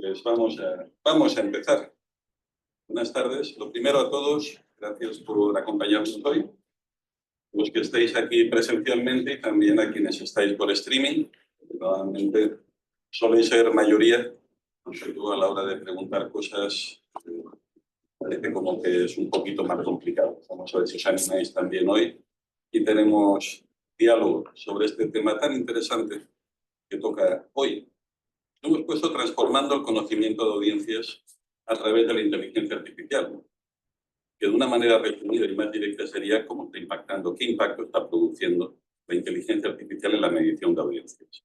Pues vamos a empezar. Buenas tardes. Lo primero a todos, gracias por acompañarnos hoy. Los que estáis aquí presencialmente y también a quienes estáis por streaming. Normalmente soléis ser mayoría, sobre todo a la hora de preguntar cosas, parece como que es un poquito más complicado. Vamos a ver si os animáis también hoy. Y tenemos diálogo sobre este tema tan interesante que toca hoy. Hemos puesto transformando el conocimiento de audiencias a través de la inteligencia artificial, que de una manera resumida y más directa sería cómo está impactando, qué impacto está produciendo la inteligencia artificial en la medición de audiencias.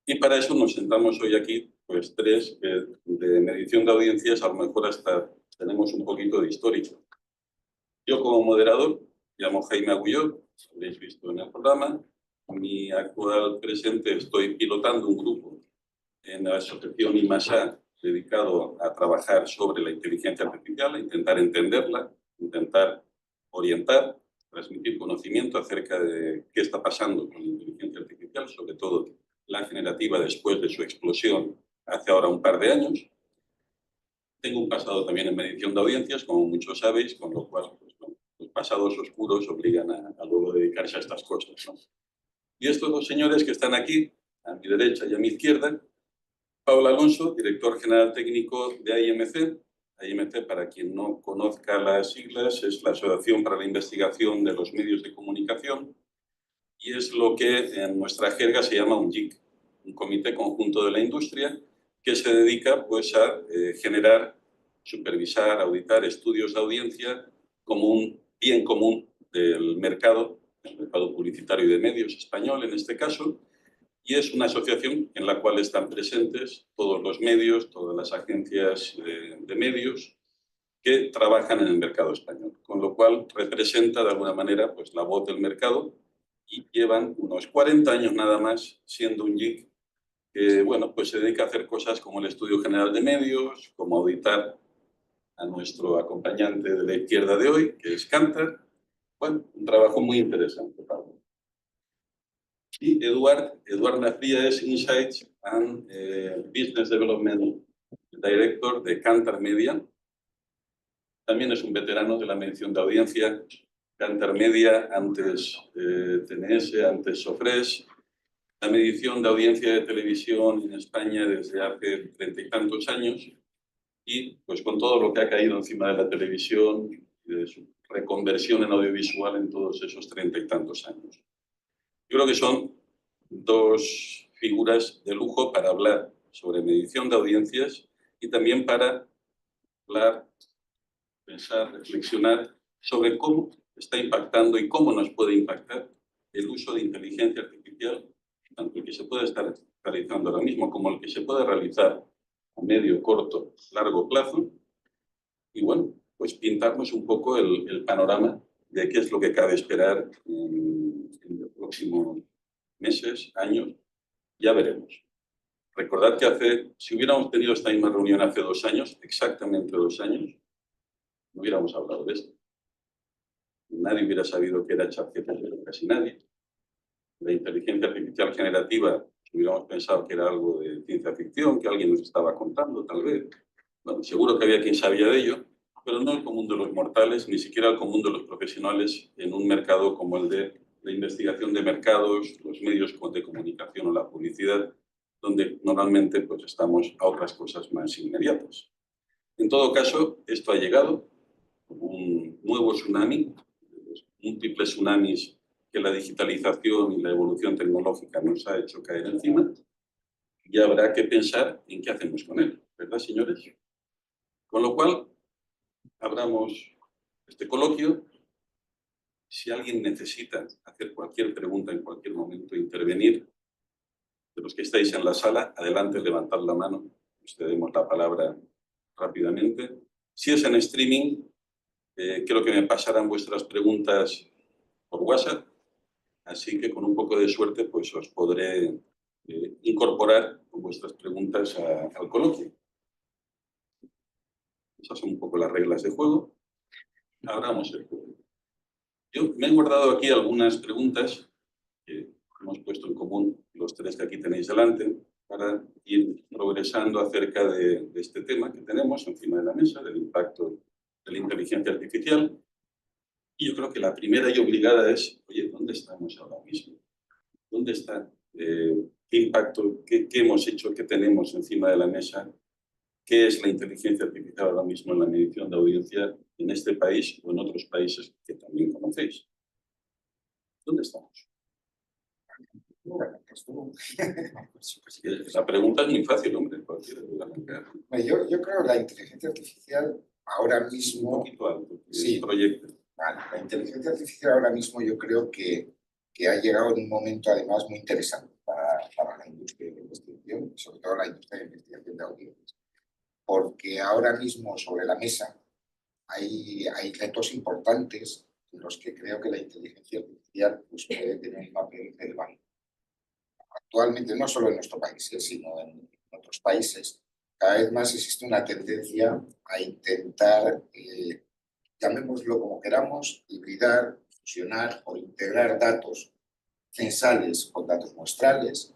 Y para eso nos sentamos hoy aquí, pues tres, de medición de audiencias, a lo mejor hasta tenemos un poquito de histórico. Yo como moderador, llamo Jaime Agulló, lo habréis visto en el programa. Mi actual presente estoy pilotando un grupo en la asociación IMASA dedicado a trabajar sobre la inteligencia artificial, a intentar entenderla, intentar orientar, transmitir conocimiento acerca de qué está pasando con la inteligencia artificial, sobre todo la generativa después de su explosión hace ahora un par de años. Tengo un pasado también en medición de audiencias, como muchos sabéis, con lo cual pues, bueno, los pasados oscuros obligan a luego dedicarse a estas cosas, ¿no? Y estos dos señores que están aquí, a mi derecha y a mi izquierda, Pablo Alonso, director general técnico de AIMC. AIMC, para quien no conozca las siglas, es la Asociación para la Investigación de los Medios de Comunicación y es lo que en nuestra jerga se llama un JIC, un Comité Conjunto de la Industria, que se dedica pues, a generar, supervisar, auditar estudios de audiencia como un bien común del mercado, el mercado publicitario y de medios español en este caso, y es una asociación en la cual están presentes todos los medios, todas las agencias de medios que trabajan en el mercado español, con lo cual representa de alguna manera pues, la voz del mercado y llevan unos 40 años nada más siendo un JIC que bueno, pues se dedica a hacer cosas como el Estudio General de Medios, como auditar a nuestro acompañante de la izquierda de hoy, que es Kantar. Bueno, un trabajo muy interesante, Pablo. Y Eduard Nafría es Insights and Business Development Director de Kantar Media. También es un veterano de la medición de audiencia. Kantar Media, antes TNS, antes Sofres. La medición de audiencia de televisión en España desde hace 30 y tantos años. Y pues con todo lo que ha caído encima de la televisión y de su reconversión en audiovisual en todos esos 30 y tantos años. Yo creo que son dos figuras de lujo para hablar sobre medición de audiencias y también para hablar, pensar, reflexionar sobre cómo está impactando y cómo nos puede impactar el uso de inteligencia artificial, tanto el que se puede estar realizando ahora mismo como el que se puede realizar a medio, corto, largo plazo. Y bueno, pues pintarnos un poco el panorama de qué es lo que cabe esperar en los próximos meses, años, ya veremos. Recordad que si hubiéramos tenido esta misma reunión hace 2 años, exactamente 2 años, no hubiéramos hablado de esto. Nadie hubiera sabido qué era ChatGPT, casi nadie. La inteligencia artificial generativa, hubiéramos pensado que era algo de ciencia ficción, que alguien nos estaba contando, tal vez. Bueno, seguro que había quien sabía de ello, pero no el común de los mortales, ni siquiera el común de los profesionales en un mercado como el de la investigación de mercados, los medios de comunicación o la publicidad, donde normalmente pues, estamos a otras cosas más inmediatas. En todo caso, esto ha llegado como un nuevo tsunami, los múltiples tsunamis que la digitalización y la evolución tecnológica nos ha hecho caer encima, y habrá que pensar en qué hacemos con él, ¿verdad, señores? Con lo cual, abramos este coloquio. Si alguien necesita hacer cualquier pregunta en cualquier momento, intervenir, de los que estáis en la sala, adelante, levantad la mano, os cedemos la palabra rápidamente. Si es en streaming, quiero que me pasaran vuestras preguntas por WhatsApp, así que con un poco de suerte pues os podré incorporar con vuestras preguntas al coloquio. Esas son un poco las reglas de juego. Abramos el juego. Yo me he guardado aquí algunas preguntas que hemos puesto en común los tres que aquí tenéis delante para ir progresando acerca de este tema que tenemos encima de la mesa, del impacto de la inteligencia artificial. Y yo creo que la primera y obligada es, oye, ¿dónde estamos ahora mismo? ¿Dónde está? ¿Qué impacto, qué hemos hecho, qué tenemos encima de la mesa? ¿Qué es la inteligencia artificial ahora mismo en la medición de audiencia en este país o en otros países que también conocéis? ¿Dónde estamos? La pregunta es muy fácil, hombre. Yo creo que la inteligencia artificial ahora mismo... Un poquito alto, sí, proyecto. Vale, la inteligencia artificial ahora mismo yo creo que ha llegado en un momento además muy interesante para la industria de investigación, sobre todo la industria de investigación de audiencias. Porque ahora mismo sobre la mesa hay retos importantes en los que creo que la inteligencia artificial pues, puede tener un papel relevante. Actualmente, no solo en nuestro país, sino en otros países, cada vez más existe una tendencia a intentar, llamémoslo como queramos, hibridar, fusionar o integrar datos censales con datos muestrales,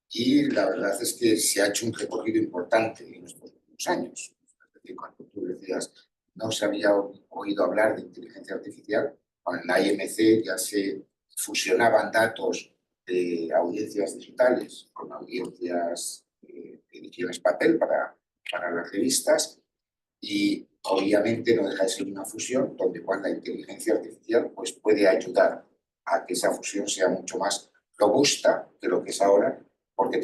y la verdad es que se ha hecho un recorrido importante en estos últimos años. Es decir, cuando tú decías no se había oído hablar de inteligencia artificial, con la IMC ya se fusionaban datos de audiencias digitales con audiencias de ediciones papel para las revistas, y obviamente no deja de ser una fusión donde la inteligencia artificial pues, puede ayudar a que esa fusión sea mucho más robusta de lo que es ahora, porque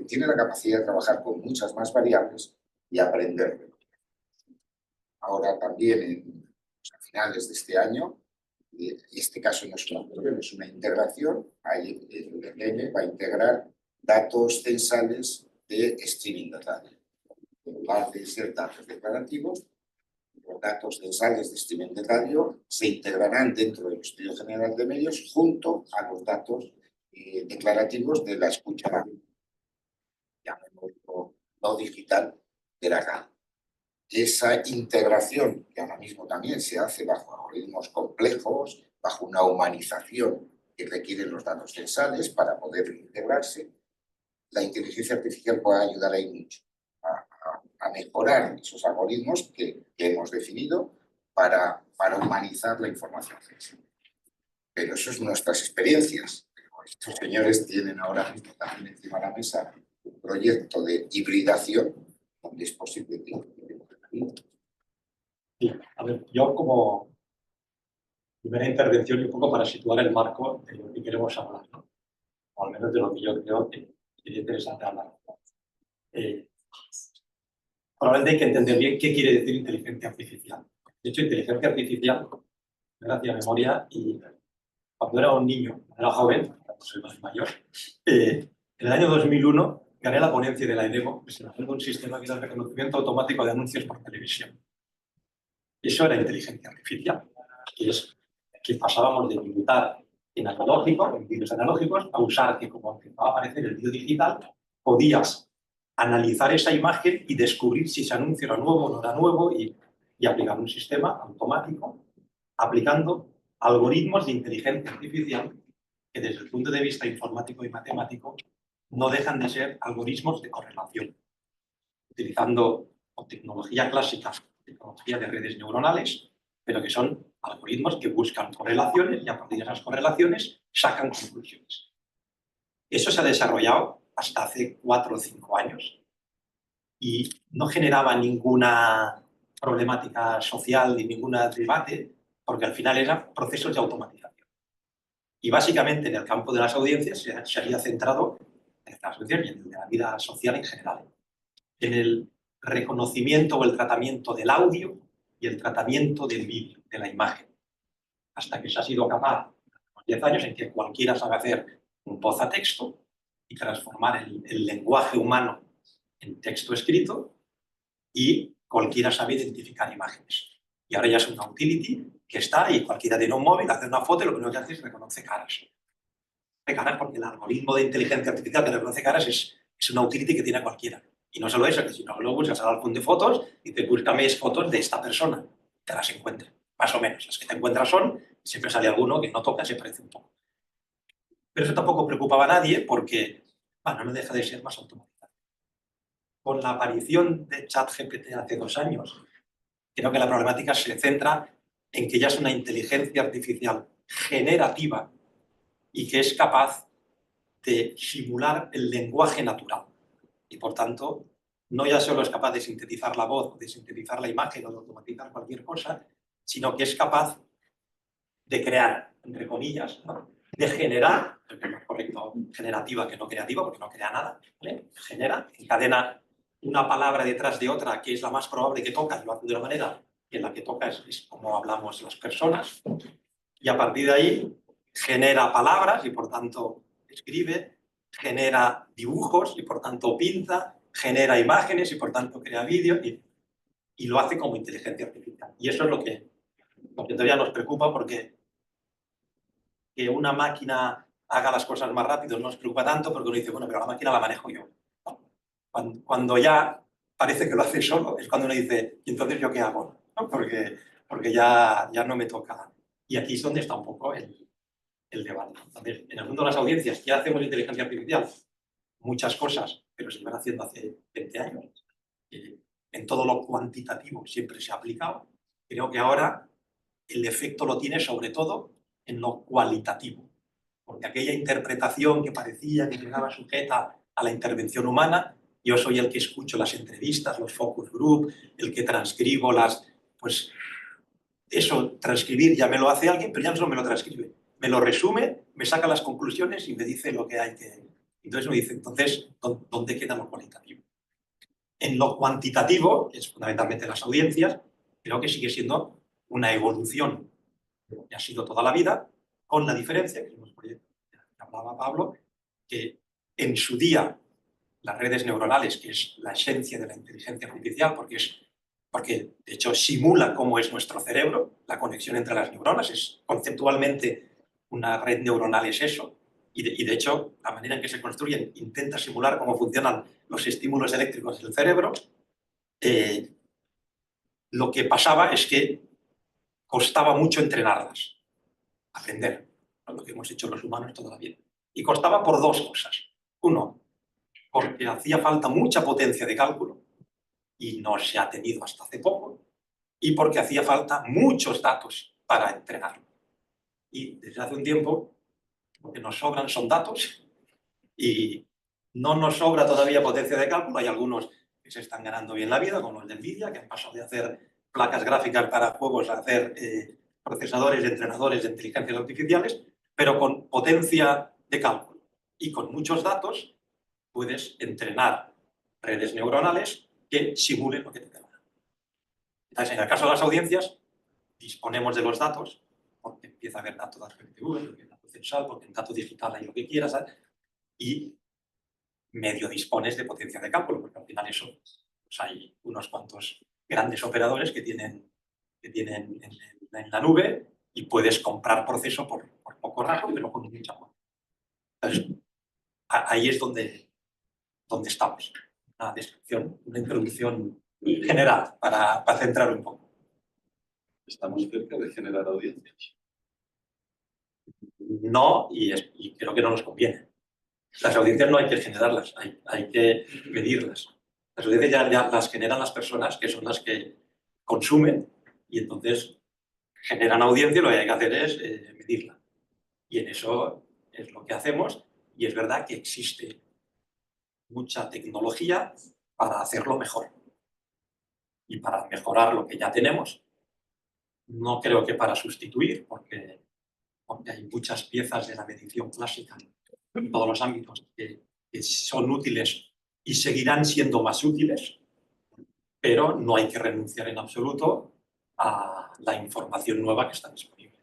tiene la capacidad de trabajar con muchas más variables y aprender. Ahora también, a finales de este año, este caso no es una fusión, es una integración. Ahí el DPM va a integrar datos censales de streaming de radio. En lugar de ser datos declarativos, los datos censales de streaming de radio se integrarán dentro del Estudio General de Medios junto a los datos declarativos de la escucha, llamémoslo no digital, de la radio. Esa integración, que ahora mismo también se hace bajo algoritmos complejos, bajo una humanización que requieren los datos censales para poder integrarse, la inteligencia artificial puede ayudar ahí mucho a mejorar esos algoritmos que hemos definido para humanizar la información censal. Pero eso es nuestras experiencias. Estos señores tienen ahora mismo también encima de la mesa un proyecto de hibridación donde es posible que... Sí, a ver, yo como primera intervención y un poco para situar el marco de lo que queremos hablar, ¿no? O al menos de lo que yo creo que sería interesante hablar. Probablemente hay que entender bien qué quiere decir inteligencia artificial. De hecho, inteligencia artificial, gracias a memoria, y cuando era un niño, era joven, soy más mayor, en el año 2001 gané la ponencia de la EDEMO, presentando un sistema que era el reconocimiento automático de anuncios por televisión. Eso era inteligencia artificial, que es que pasábamos de dibujar en analógico, en vídeos analógicos, a usar que como empezaba a aparecer el vídeo digital, podías analizar esa imagen y descubrir si ese anuncio era nuevo o no era nuevo y aplicar un sistema automático aplicando algoritmos de inteligencia artificial que desde el punto de vista informático y matemático no dejan de ser algoritmos de correlación, utilizando tecnología clásica, tecnología de redes neuronales, pero que son algoritmos que buscan correlaciones y a partir de esas correlaciones sacan conclusiones. Eso se ha desarrollado hasta hace 4 o 5 años y no generaba ninguna problemática social ni ningún debate, porque al final eran procesos de automatización. Y básicamente en el campo de las audiencias se había centrado en las audiencias y en la vida social en general, en el reconocimiento o el tratamiento del audio y el tratamiento del vídeo, de la imagen, hasta que se ha sido capaz, en 10 años, en que cualquiera sabe hacer un voz a texto y transformar el lenguaje humano en texto escrito, y cualquiera sabe identificar imágenes. Y ahora ya es una utility que está y cualquiera tiene un móvil, hace una foto y lo primero que hace es reconoce caras. Porque el algoritmo de inteligencia artificial que reconoce caras es una utility que tiene cualquiera. Y no solo eso, que si no lo buscas al álbum de fotos y te búscame fotos de esta persona, te las encuentras, más o menos. Las que te encuentras siempre sale alguno que no toca, se parece un poco. Pero eso tampoco preocupaba a nadie porque, bueno, no deja de ser más automatizado. con la aparición de ChatGPT hace 2 años, creo que la problemática se centra en que ya es una inteligencia artificial generativa y que es capaz de simular el lenguaje natural. Y por tanto, no ya solo es capaz de sintetizar la voz, de sintetizar la imagen o de automatizar cualquier cosa, sino que es capaz de crear, entre comillas, ¿no? De generar, es más correcto generativa que no creativa, porque no crea nada, ¿vale? Genera, encadena una palabra detrás de otra que es la más probable que toca, y lo hace de una manera que en la que toca es como hablamos las personas, y a partir de ahí genera palabras y por tanto escribe, genera dibujos y por tanto pinta, genera imágenes y por tanto crea vídeos y lo hace como inteligencia artificial. Y eso es lo que todavía nos preocupa, porque que una máquina haga las cosas más rápido no nos preocupa tanto, porque uno dice, bueno, pero la máquina la manejo yo. Cuando ya parece que lo hace solo, es cuando uno dice, ¿y entonces yo qué hago? ¿No? Porque ya no me toca. Y aquí es donde está un poco el debate. Entonces, en el mundo de las audiencias, ¿qué hacemos de inteligencia artificial? Muchas cosas, pero se iban haciendo hace 20 años. En todo lo cuantitativo siempre se ha aplicado. Creo que ahora el efecto lo tiene sobre todo en lo cualitativo, porque aquella interpretación que parecía que quedaba sujeta a la intervención humana, yo soy el que escucho las entrevistas, los focus group, el que transcribo pues eso, transcribir ya me lo hace alguien, pero ya no solo me lo transcribe, me lo resume, me saca las conclusiones y me dice lo que hay que... Entonces me dice, entonces, ¿dónde queda lo cualitativo? En lo cuantitativo, que es fundamentalmente las audiencias, creo que sigue siendo una evolución que ha sido toda la vida, con la diferencia, que es un proyecto que hablaba Pablo, que en su día las redes neuronales, que es la esencia de la inteligencia artificial, porque de hecho simula cómo es nuestro cerebro, la conexión entre las neuronas, es conceptualmente una red neuronal es eso, y de hecho la manera en que se construyen intenta simular cómo funcionan los estímulos eléctricos del cerebro. Lo que pasaba es que costaba mucho entrenarlas, aprender, lo que hemos hecho los humanos toda la vida. Y costaba por 2 cosas. Uno, porque hacía falta mucha potencia de cálculo, y no se ha tenido hasta hace poco, y porque hacía falta muchos datos para entrenarlo. Y desde hace un tiempo, lo que nos sobran son datos, y no nos sobra todavía potencia de cálculo. Hay algunos que se están ganando bien la vida, como los de Nvidia, que han pasado de hacer placas gráficas para juegos a hacer procesadores y entrenadores de inteligencias artificiales, pero con potencia de cálculo y con muchos datos puedes entrenar redes neuronales que simulen lo que te da. Entonces, en el caso de las audiencias, disponemos de los datos, porque empieza a haber datos de RTV, porque hay datos censal, porque en dato digital hay lo que quieras, ¿sabes? Y medio dispones de potencia de cálculo, porque al final eso, pues hay unos cuantos grandes operadores que tienen en la nube y puedes comprar proceso por poco rato, pero con mucha potencia. Entonces, ahí es donde estamos. Una descripción, una introducción general para centrar un poco. Estamos cerca de generar audiencias. No, y creo que no nos conviene. Las audiencias no hay que generarlas, hay que medirlas. Las audiencias ya las generan las personas, que son las que consumen, y entonces generan audiencia y lo que hay que hacer es medirla. Y en eso es lo que hacemos, y es verdad que existe mucha tecnología para hacerlo mejor y para mejorar lo que ya tenemos. No creo que para sustituir, porque hay muchas piezas de la medición clásica en todos los ámbitos que son útiles y seguirán siendo más útiles, pero no hay que renunciar en absoluto a la información nueva que está disponible.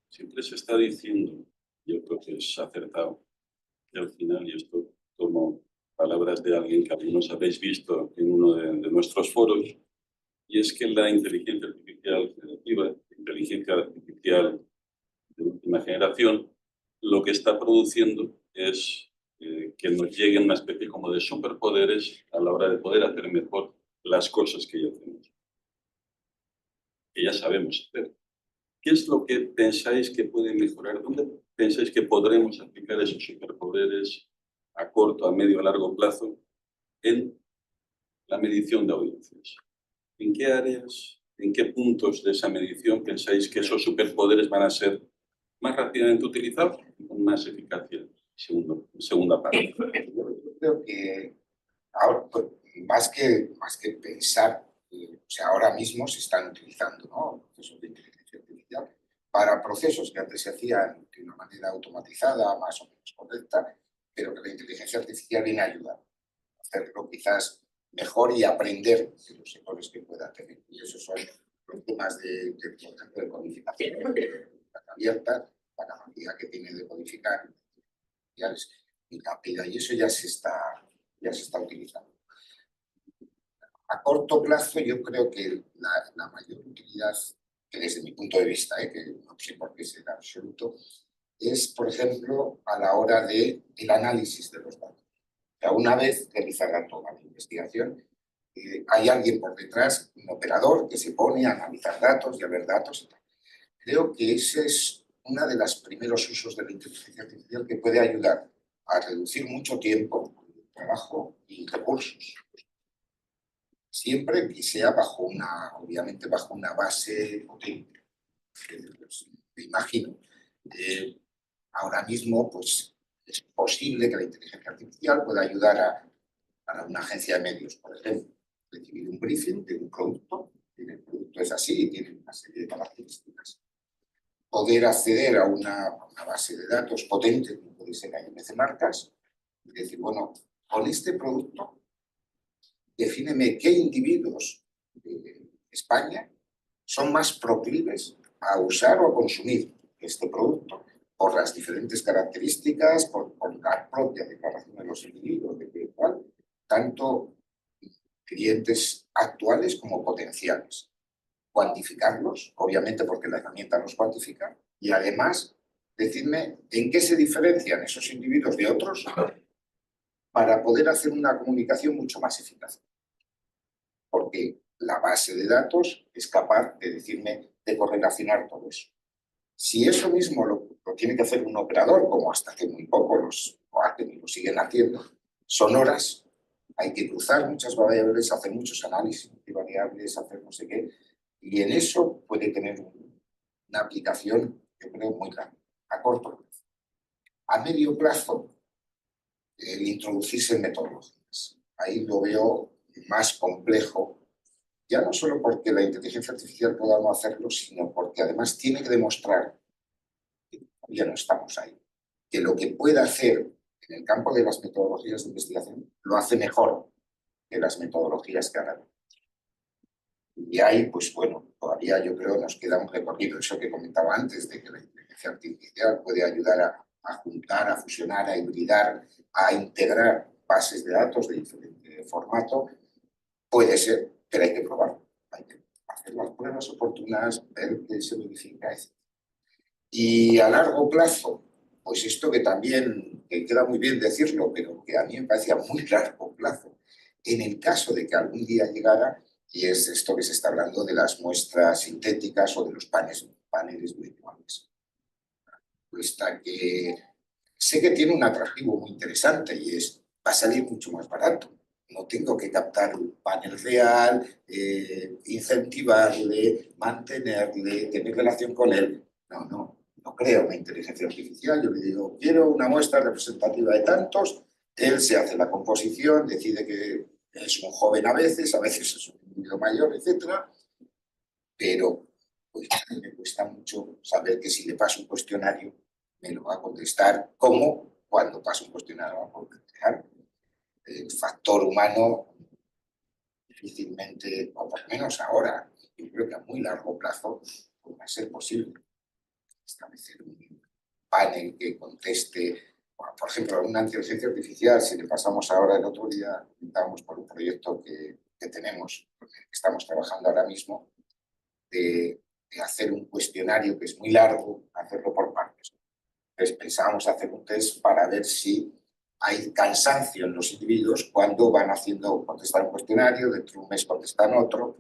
Siempre se está diciendo, yo creo que es acertado, y al final, y esto tomo palabras de alguien que algunos habéis visto en uno de nuestros foros, y es que la inteligencia artificial generativa, inteligencia artificial de última generación, lo que está produciendo es que nos lleguen una especie como de superpoderes a la hora de poder hacer mejor las cosas que ya hacemos, que ya sabemos hacer. ¿Qué es lo que pensáis que puede mejorar? ¿Dónde pensáis que podremos aplicar esos superpoderes a corto, a medio, a largo plazo en la medición de audiencias. ¿En qué áreas, en qué puntos de esa medición pensáis que esos superpoderes van a ser más rápidamente utilizados y con más eficacia? Segunda parte. Yo creo que ahora, pues, más que pensar, o sea, ahora mismo se están utilizando, ¿no?, procesos de inteligencia artificial para procesos que antes se hacían de una manera automatizada, más o menos correcta, pero que la inteligencia artificial viene a ayudar a hacerlo quizás mejor y aprender de los errores que pueda tener. Y esos son los temas por ejemplo, de codificación, la abierta, la capacidad que tiene de codificar y rápida, y eso ya se está utilizando. A corto plazo, yo creo que la mayor utilidad, que desde mi punto de vista, que no sé por qué será absoluto, es, por ejemplo, a la hora del análisis de los datos. O sea, una vez realizada toda la investigación, hay alguien por detrás, un operador, que se pone a analizar datos y a ver datos y tal. Creo que ese es uno de los primeros usos de la inteligencia artificial que puede ayudar a reducir mucho tiempo, trabajo y recursos. Siempre que sea obviamente bajo una base potente. Me imagino, ahora mismo pues, es posible que la inteligencia artificial pueda ayudar a una agencia de medios, por ejemplo, recibir un briefing de un producto, y el producto es así y tiene una serie de características. Poder acceder a una base de datos potente, como puede ser la IMC Marcas, y decir, bueno, con este producto, defíneme qué individuos de España son más proclives a usar o a consumir este producto por las diferentes características, por la propia declaración de los individuos, de cual, tanto clientes actuales como potenciales. Cuantificarlos, obviamente porque la herramienta los cuantifica, y además decirme en qué se diferencian esos individuos de otros para poder hacer una comunicación mucho más eficaz. Porque la base de datos es capaz de decirme, de correlacionar todo eso. Si eso mismo lo tiene que hacer un operador, como hasta hace muy poco lo hacen y lo siguen haciendo, son horas, hay que cruzar muchas variables, hacer muchos análisis de variables, hacer no sé qué, y en eso puede tener una aplicación, yo creo, muy grande, a corto plazo. A medio plazo, el introducirse en metodologías. Ahí lo veo más complejo, ya no solo porque la inteligencia artificial pueda no hacerlo, sino porque además tiene que demostrar, que todavía no estamos ahí, que lo que puede hacer en el campo de las metodologías de investigación lo hace mejor que las metodologías que ahora. Y ahí, pues bueno, todavía yo creo nos queda un recorrido, eso que comentaba antes, de que la inteligencia artificial puede ayudar a juntar, a fusionar, a hibridar, a integrar bases de datos de diferente formato. Puede ser, pero hay que probarlo. Hay que hacer las pruebas oportunas, ver qué se verifica, etc. Y a largo plazo, pues esto que también que queda muy bien decirlo, pero que a mí me parece a muy largo plazo, en el caso de que algún día llegara, y es esto que se está hablando de las muestras sintéticas o de los paneles virtuales. Cuesta que sé que tiene un atractivo muy interesante y va a salir mucho más barato. No tengo que captar un panel real, incentivarle, mantenerle, tener relación con él. No creo en inteligencia artificial. Yo le digo, quiero una muestra representativa de tantos, él se hace la composición, decide que es un joven a veces es un individuo mayor, etc. Pero pues, me cuesta mucho saber que si le paso un cuestionario me lo va a contestar como cuando paso un cuestionario va a contestar. El factor humano difícilmente, o por lo menos ahora, yo creo que a muy largo plazo va a ser posible establecer un panel que conteste. Bueno, por ejemplo, una inteligencia artificial, si le pasamos ahora, el otro día, estamos por un proyecto que tenemos, que estamos trabajando ahora mismo, de hacer un cuestionario que es muy largo, hacerlo por partes. Entonces pensábamos hacer un test para ver si hay cansancio en los individuos cuando van contestar un cuestionario, dentro de un mes contestan otro.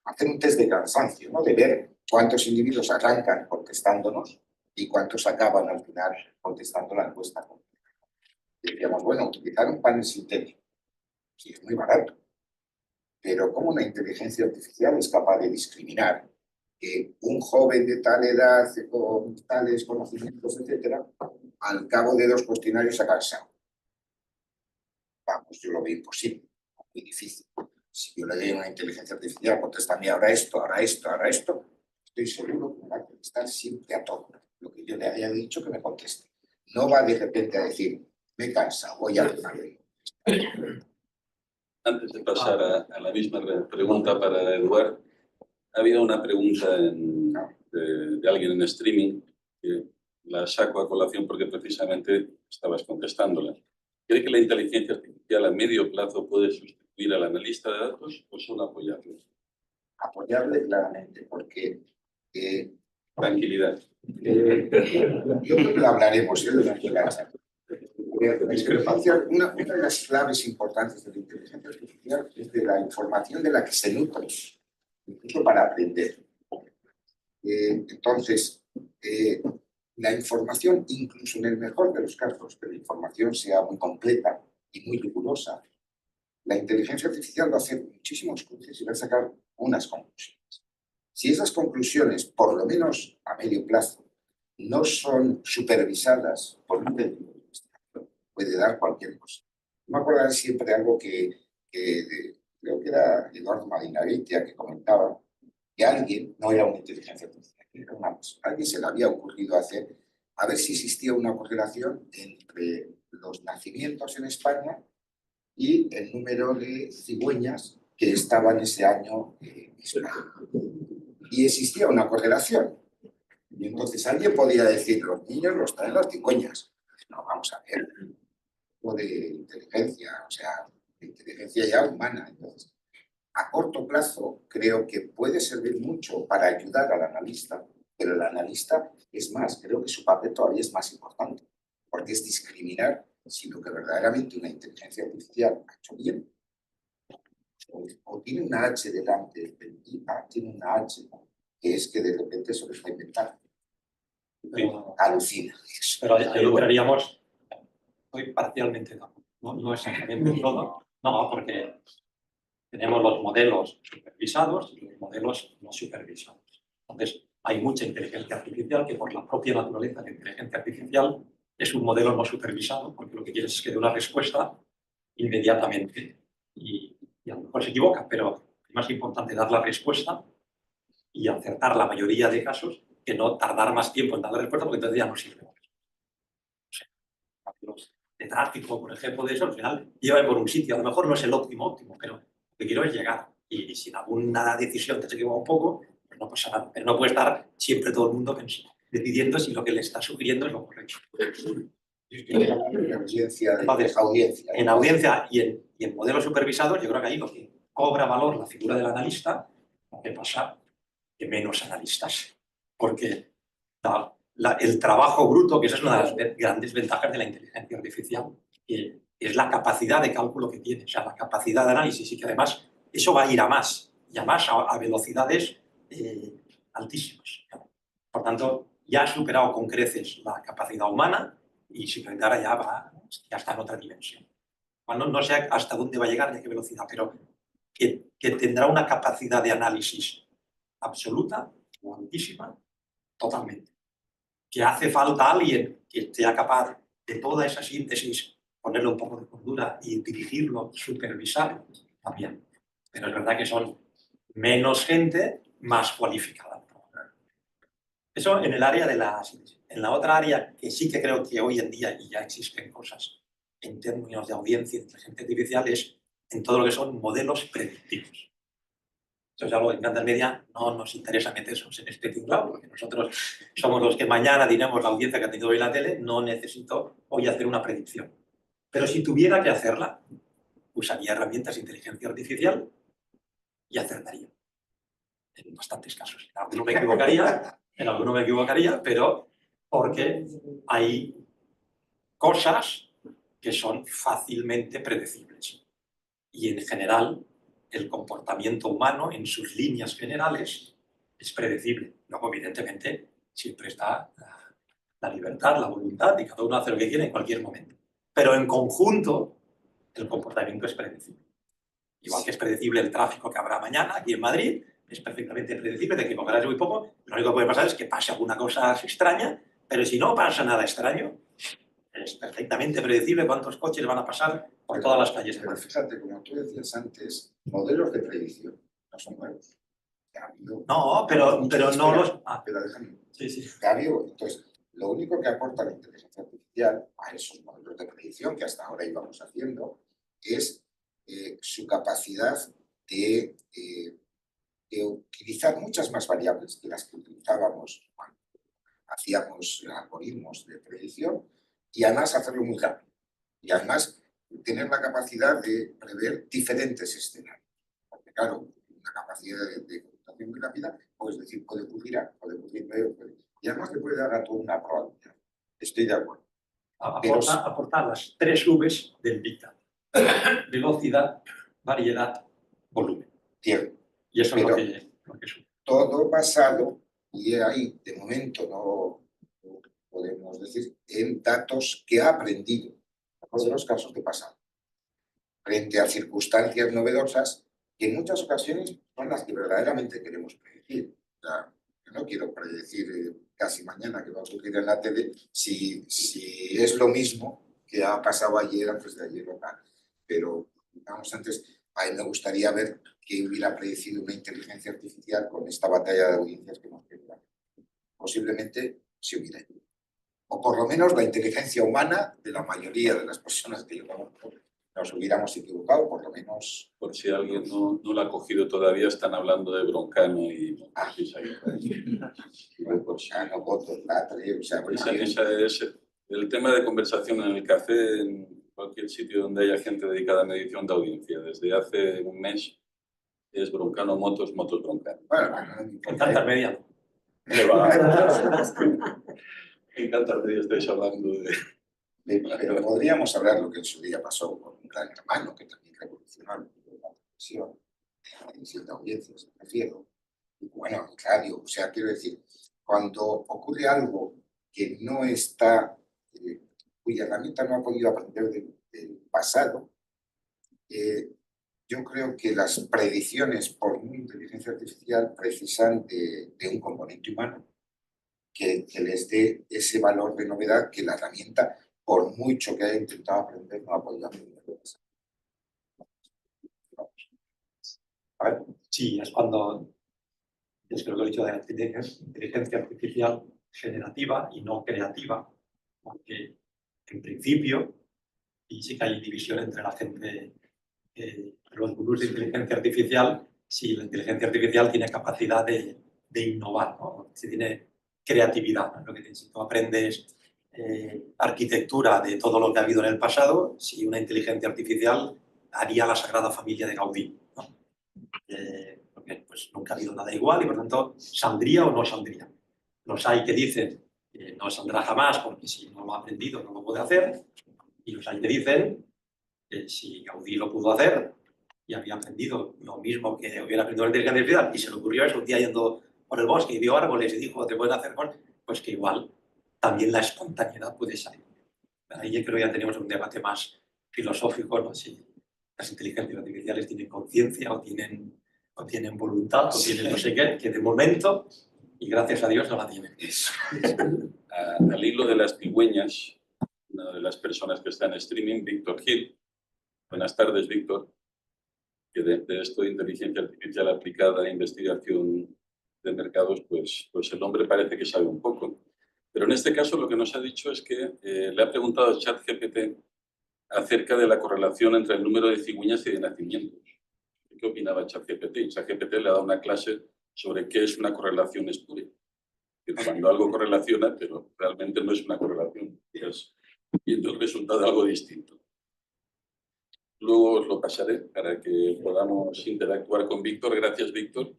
Hacer un test de cansancio, ¿no? De ver cuántos individuos arrancan contestándonos y cuántos acaban al final contestando la encuesta. Y decíamos, bueno, utilizar un panel sintético, sí, es muy barato, pero ¿cómo una inteligencia artificial es capaz de discriminar que un joven de tal edad, con tales conocimientos, etcétera, al cabo de 2 cuestionarios ha cansado? Vamos, yo lo veo imposible, muy difícil. Si yo le doy a una inteligencia artificial, contéstame ahora esto, ahora esto, ahora esto, estoy seguro que me va a contestar siempre a todo lo que yo le haya dicho que me conteste. No va de repente a decir, me he cansado, voy a dejar. Antes de pasar a la misma pregunta para Eduard, ha habido una pregunta de alguien en streaming que la saco a colación porque precisamente estabas contestándola. ¿Cree que la inteligencia artificial a medio plazo puede sustituir al analista de datos o solo apoyarlo? Apoyarle claramente, porque Tranquilidad. yo creo que lo hablaremos durante la charla. Una de las claves importantes de la inteligencia artificial es de la información de la que se nutre, incluso para aprender. Entonces, la información, incluso en el mejor de los casos, que la información sea muy completa y muy rigurosa, la inteligencia artificial va a hacer muchísimos cruces y va a sacar unas conclusiones. Si esas conclusiones, por lo menos a medio plazo, no son supervisadas por un técnico de investigación, puede dar cualquier cosa. Me acuerdo siempre algo que creo que era Eduardo Madinavitia, que comentaba que alguien, no era una inteligencia artificial, era una persona, a alguien se le había ocurrido hacer, a ver si existía una correlación entre los nacimientos en España y el número de cigüeñas que estaban ese año en España. Y existía una correlación. Y entonces alguien podía decir, los niños los traen las cigüeñas. No, vamos a ver, o de inteligencia, o sea, de inteligencia ya humana. Entonces, a corto plazo creo que puede servir mucho para ayudar al analista, pero el analista es más, creo que su papel todavía es más importante, porque es discriminar si lo que verdaderamente una inteligencia artificial ha hecho bien, o tiene una H delante, tiene una H, que es que de repente se lo está inventando. Alucina. Pero ahí entraríamos, estoy parcialmente, no exactamente todo, no, porque tenemos los modelos supervisados y los modelos no supervisados. Entonces, hay mucha inteligencia artificial que por la propia naturaleza de la inteligencia artificial es un modelo no supervisado, porque lo que quiere es que dé una respuesta inmediatamente y a lo mejor se equivoca, pero es más importante dar la respuesta y acertar la mayoría de casos que no tardar más tiempo en dar la respuesta, porque entonces ya no sirve. O sea, los de tráfico, por ejemplo, de eso, al final llevan por un sitio. A lo mejor no es el óptimo, pero lo que quiero es llegar. Y si en alguna decisión te equivocas un poco, pues no pasa nada. Pero no puede estar siempre todo el mundo decidiendo si lo que le está sugiriendo es lo correcto. Entonces, en audiencia y en modelos supervisados, yo creo que ahí lo que cobra valor la figura del analista, ¿qué pasa? Que menos analistas. Porque el trabajo bruto, que esa es una de las grandes ventajas de la inteligencia artificial, que es la capacidad de cálculo que tiene, o sea, la capacidad de análisis, y que además eso va a ir a más, y a más a velocidades altísimas. Por tanto, ya ha superado con creces la capacidad humana y simplemente ahora ya está en otra dimensión. Bueno, no sé hasta dónde va a llegar ni a qué velocidad, pero que tendrá una capacidad de análisis absoluta o altísima, totalmente. Que hace falta alguien que sea capaz de toda esa síntesis, ponerle un poco de cordura y dirigirlo, supervisarlo, también. Pero es verdad que son menos gente más cualificada. Eso en el área de la síntesis. En la otra área, que sí que creo que hoy en día y ya existen cosas en términos de audiencia y de inteligencia artificial, es en todo lo que son modelos predictivos. Eso es algo que en grandes media no nos interesa meternos en este tinglado, porque nosotros somos los que mañana diremos la audiencia que ha tenido hoy la tele, no necesito hoy hacer una predicción. Pero si tuviera que hacerla, usaría herramientas de inteligencia artificial y acertaría. En bastantes casos. En alguno me equivocaría, pero porque hay cosas que son fácilmente predecibles. Y en general, el comportamiento humano en sus líneas generales es predecible. Luego, evidentemente, siempre está la libertad, la voluntad, y cada uno hace lo que quiere en cualquier momento. Pero en conjunto, el comportamiento es predecible. Igual que es predecible el tráfico que habrá mañana aquí en Madrid, es perfectamente predecible, te equivocarás muy poco, lo único que puede pasar es que pase alguna cosa extraña, pero si no pasa nada extraño, es perfectamente predecible cuántos coches van a pasar por todas las calles de Pero Madrid. fíjate, como tú decías antes, modelos de predicción no son nuevos. No, pero no los... Pero déjame. Sí. Entonces, lo único que aporta la inteligencia artificial a esos modelos de predicción que hasta ahora íbamos haciendo es su capacidad de utilizar muchas más variables que las que utilizábamos cuando hacíamos algoritmos de predicción y además hacerlo muy rápido. Y además tener la capacidad de prever diferentes escenarios. Porque claro, una capacidad de computación muy rápida, puedes decir, puede ocurrir A, puede ocurrir B, y además le puede dar a todo una probabilidad. Estoy de acuerdo. Aportar las 3 Vs del Big Data. Velocidad, variedad, volumen. Cierto. Y eso es lo que es. Todo basado, y ahí de momento no podemos decir, en datos que ha aprendido de los casos de pasado, frente a circunstancias novedosas que en muchas ocasiones son las que verdaderamente queremos predecir. O sea, yo no quiero predecir casi mañana qué va a ocurrir en la tele si es lo mismo que ha pasado ayer, antes de ayer o tal. Pero, digamos, antes, a mí me gustaría ver qué hubiera predecido una inteligencia artificial con esta batalla de audiencias que hemos tenido. Posiblemente se hubiera ido. O por lo menos la inteligencia humana de la mayoría de las personas que yo conozco nos hubiéramos equivocado, por lo menos. Por si alguien no lo ha cogido todavía, están hablando de Broncano y Broncano, Botos, Latre, o sea, esa es el tema de conversación en el café, en cualquier sitio donde haya gente dedicada a medición de audiencia. Desde hace un mes es Broncano, Motos, Broncano. Bueno, en tantas medias. En tantas medias estáis hablando de... Pero podríamos hablar lo que en su día pasó con un gran hermano que también revolucionó la televisión, la emisión de audiencias, me refiero. Y bueno, radio, o sea, quiero decir, cuando ocurre algo que no está, cuya herramienta no ha podido aprender del pasado, yo creo que las predicciones por una inteligencia artificial precisan de un componente humano que les dé ese valor de novedad que la herramienta, por mucho que haya intentado aprender, no ha podido aprender. A ver, sí, es cuando, es creo que he dicho de la inteligencia artificial generativa y no creativa, porque en principio, y sí que hay división entre la gente, los gurús de inteligencia artificial, si la inteligencia artificial tiene capacidad de innovar, ¿no? Si tiene creatividad, ¿no? Lo que si tú aprendes arquitectura de todo lo que ha habido en el pasado, si una inteligencia artificial haría la Sagrada Familia de Gaudí, ¿no? Porque pues, nunca ha habido nada igual y por tanto, ¿saldría o no saldría? Los hay que dicen que no saldrá jamás porque si no lo ha aprendido no lo puede hacer, y los hay que dicen que si Gaudí lo pudo hacer y había aprendido lo mismo que hubiera aprendido la inteligencia artificial y se le ocurrió eso un día yendo por el bosque y vio árboles y dijo, te pueden hacer cosas, pues que igual también la espontaneidad puede salir. Ahí yo creo que ya tenemos un debate más filosófico, ¿no? Si las inteligencias artificiales tienen conciencia o tienen voluntad o tienen no sé qué, que de momento, y gracias a Dios, no la tienen. Al hilo de las cigüeñas, una de las personas que está en streaming, Víctor Gil. Buenas tardes, Víctor. Que de esto de inteligencia artificial aplicada a investigación de mercados, pues el hombre parece que sabe un poco. Pero en este caso lo que nos ha dicho es que le ha preguntado a ChatGPT acerca de la correlación entre el número de cigüeñas y de nacimientos. ¿Qué opinaba ChatGPT? ChatGPT le ha dado una clase sobre qué es una correlación espúrea. Que cuando algo correlaciona, pero realmente no es una correlación. Estás viendo el resultado de algo distinto. Luego os lo pasaré para que podamos interactuar con Víctor. Gracias, Víctor.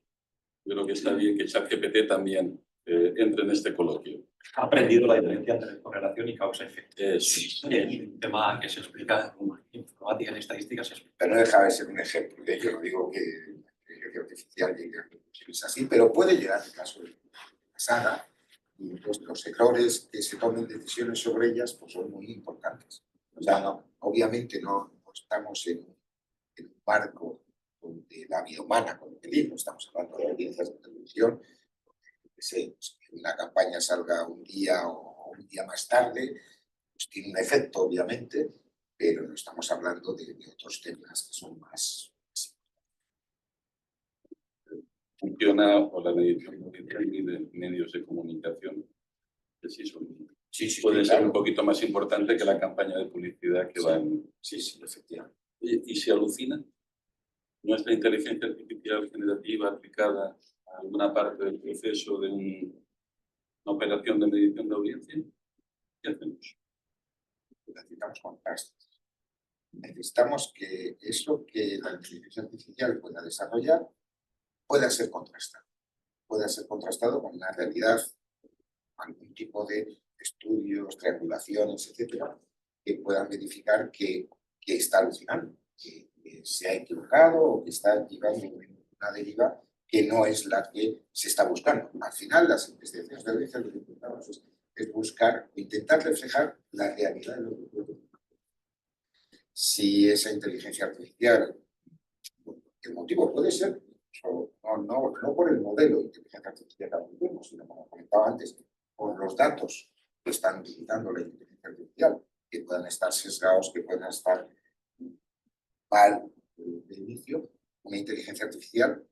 Yo creo que está bien que ChatGPT también entre en este coloquio. Ha aprendido la diferencia entre correlación y causa-efecto. Sí. Es un tema que se explica en informática, en estadística. Se explica. Pero no deja de ser un ejemplo. Yo no digo que la inteligencia artificial llegue a conclusiones así, pero puede llegar al caso de la saga. Y pues, los errores que se tomen decisiones sobre ellas pues, son muy importantes. O sea, obviamente no estamos en un marco donde la vida humana con el peligro, estamos hablando de audiencias de televisión, que sé, pues, que una campaña salga un día o un día más tarde, pues tiene un efecto, obviamente, pero no estamos hablando de otros temas que son más. Funciona o la medición de medios de comunicación, que sí son, puede ser claro. un poquito más importante que la campaña de publicidad que va en... Sí, efectivamente. ¿Y se alucina? ¿Nuestra inteligencia artificial generativa aplicada a alguna parte del proceso de una operación de medición de audiencia? ¿Qué hacemos? Necesitamos contrastes. Necesitamos que eso que la inteligencia artificial pueda desarrollar pueda ser contrastado. Pueda ser contrastado con una realidad, algún tipo de estudios, triangulaciones, etcétera, que puedan verificar que está alucinando, que se ha equivocado o que está llevando una deriva que no es la que se está buscando. Al final, las investigaciones de audiencia lo que intentamos es buscar o intentar reflejar la realidad de lo que ocurre. Si esa inteligencia artificial, el motivo puede ser, no por el modelo de inteligencia artificial que aprendemos, sino como comentaba antes, por los datos que están utilizando la inteligencia artificial, que puedan estar sesgados, que puedan estar mal de inicio, una inteligencia artificial,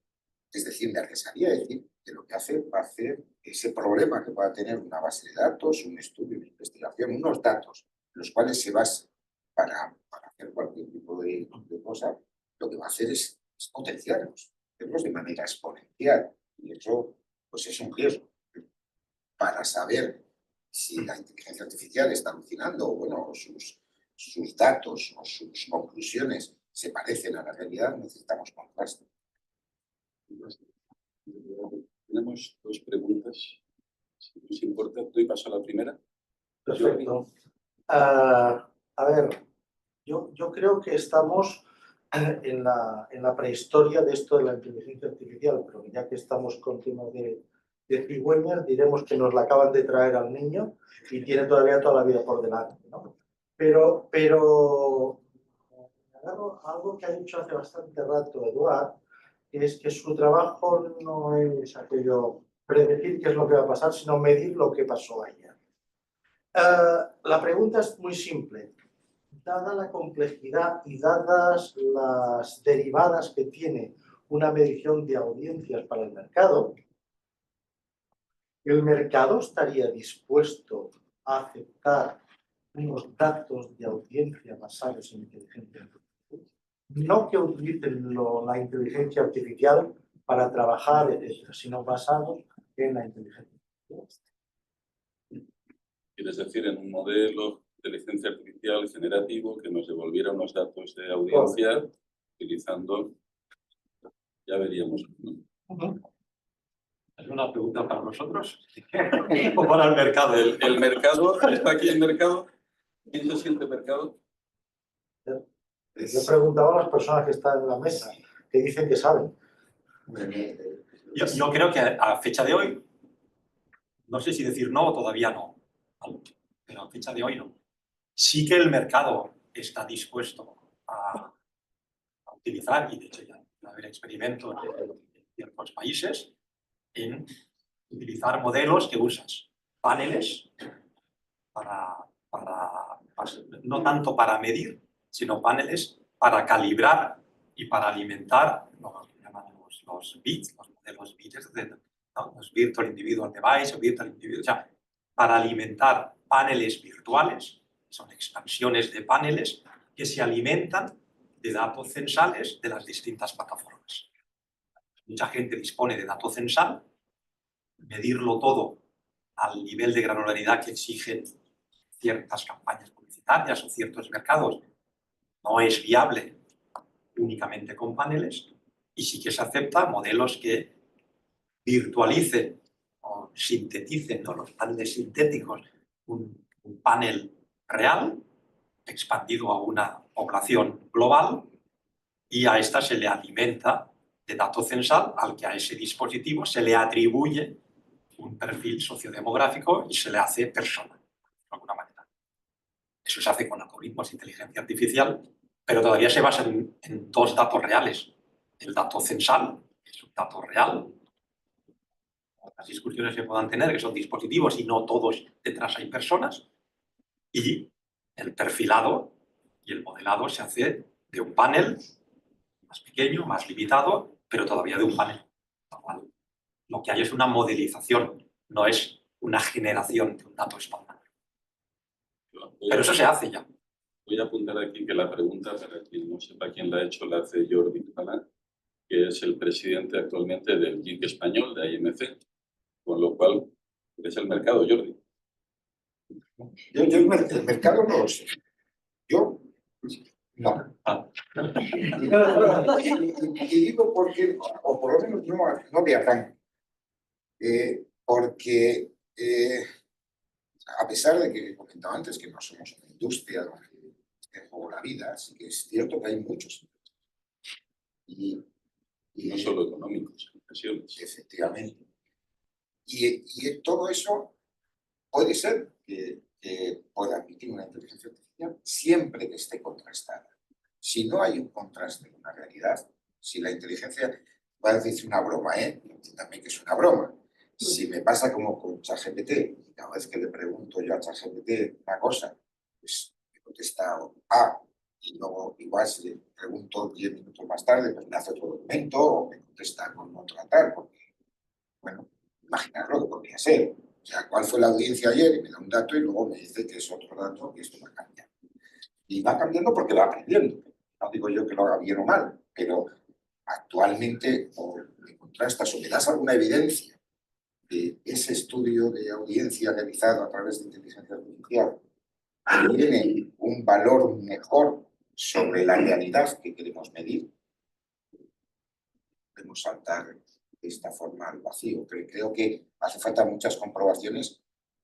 es decir, me arriesgaría a decir que lo que va a hacer ese problema que pueda tener una base de datos, un estudio, una investigación, unos datos, los cuales se basan para hacer cualquier tipo de cosa, lo que va a hacer es potenciarlos, hacerlos de manera exponencial. Y eso, pues es un riesgo. Para saber si la inteligencia artificial está alucinando o bueno, sus datos o sus conclusiones se parecen a la realidad, necesitamos contraste. Tenemos dos preguntas. Si nos importa, doy paso a la primera. Perfecto. A ver, yo creo que estamos en la prehistoria de esto de la inteligencia artificial, pero ya que estamos con temas de cigüeñas, diremos que nos la acaban de traer al niño y tiene todavía toda la vida por delante, ¿no? Pero algo que ha dicho hace bastante rato Eduard, es que su trabajo no es aquello predecir qué es lo que va a pasar, sino medir lo que pasó ayer. La pregunta es muy simple. Dada la complejidad y dadas las derivadas que tiene una medición de audiencias para el mercado estaría dispuesto a aceptar unos datos de audiencia basados en inteligencia artificial. No que utilicen la inteligencia artificial para trabajar, etcétera, sino basados en la inteligencia artificial. ¿Quieres decir en un modelo de inteligencia artificial generativo que nos devolviera unos datos de audiencia utilizando, ya veríamos, ¿no? ¿Es una pregunta para nosotros? ¿O para el mercado? El mercado, ¿está aquí el mercado? ¿Quién se siente mercado? Yo preguntaba a las personas que están en la mesa, que dicen que saben. Yo creo que a fecha de hoy, no sé si decir no o todavía no, pero a fecha de hoy no. Sí que el mercado está dispuesto a utilizar, y de hecho ya va a haber experimentos en ciertos países, en utilizar modelos que usas paneles no tanto para medir, sino paneles para calibrar y para alimentar lo que llaman los bits, los modelos bits, ¿no? Los Virtual Individual Device o Virtual Individual, o sea, para alimentar paneles virtuales, son expansiones de paneles que se alimentan de datos censales de las distintas plataformas. Mucha gente dispone de datos censal, medirlo todo al nivel de granularidad que exigen ciertas campañas publicitarias o ciertos mercados no es viable únicamente con paneles, y sí que se acepta modelos que virtualicen o sinteticen, ¿no? Los paneles sintéticos, un panel real expandido a una población global, y a esta se le alimenta de dato censal al que a ese dispositivo se le atribuye un perfil sociodemográfico y se le hace persona, de alguna manera. Eso se hace con algoritmos de inteligencia artificial, pero todavía se basa en dos datos reales, el dato censal, que es un dato real. Las discusiones que puedan tener, que son dispositivos y no todos detrás hay personas. Y el perfilado y el modelado se hace de un panel más pequeño, más limitado, pero todavía de un panel. Lo que hay es una modelización, no es una generación de un dato espontáneo. Pero eso se hace ya. Voy a apuntar aquí que la pregunta, para quien no sepa quién la ha hecho, la hace Jordi Català, que es el presidente actualmente del GIC español, de IMC, con lo cual es el mercado, Jordi. Yo el mercado no lo sé. Yo no. Y digo porque, o por lo menos no me arranco. Porque a pesar de que he comentado antes que no somos una industria donde esté en juego la vida, sí que es cierto que hay muchos. Y No solo económicos, en ocasiones. efectivamente. Y todo eso puede ser que pueda admitir una inteligencia artificial siempre que esté contrastada. Si no hay un contraste con la realidad, si la inteligencia, va a decir una broma, también que es una broma. Si me pasa como con ChatGPT, y cada vez que le pregunto yo a ChatGPT una cosa, pues me contesta A, y luego igual si le pregunto 10 minutos más tarde, pues me hace otro documento o me contesta con otro tal, porque, bueno, imaginar lo que podría ser. O sea, ¿cuál fue la audiencia ayer? Y me da un dato y luego me dice que es otro dato y esto va cambiando. Y va cambiando porque va aprendiendo. No digo yo que lo haga bien o mal, pero actualmente o me contrastas o me das alguna evidencia de ese estudio de audiencia realizado a través de inteligencia artificial tiene un valor mejor sobre la realidad que queremos medir, podemos saltar de esta forma al vacío. Creo que hace falta muchas comprobaciones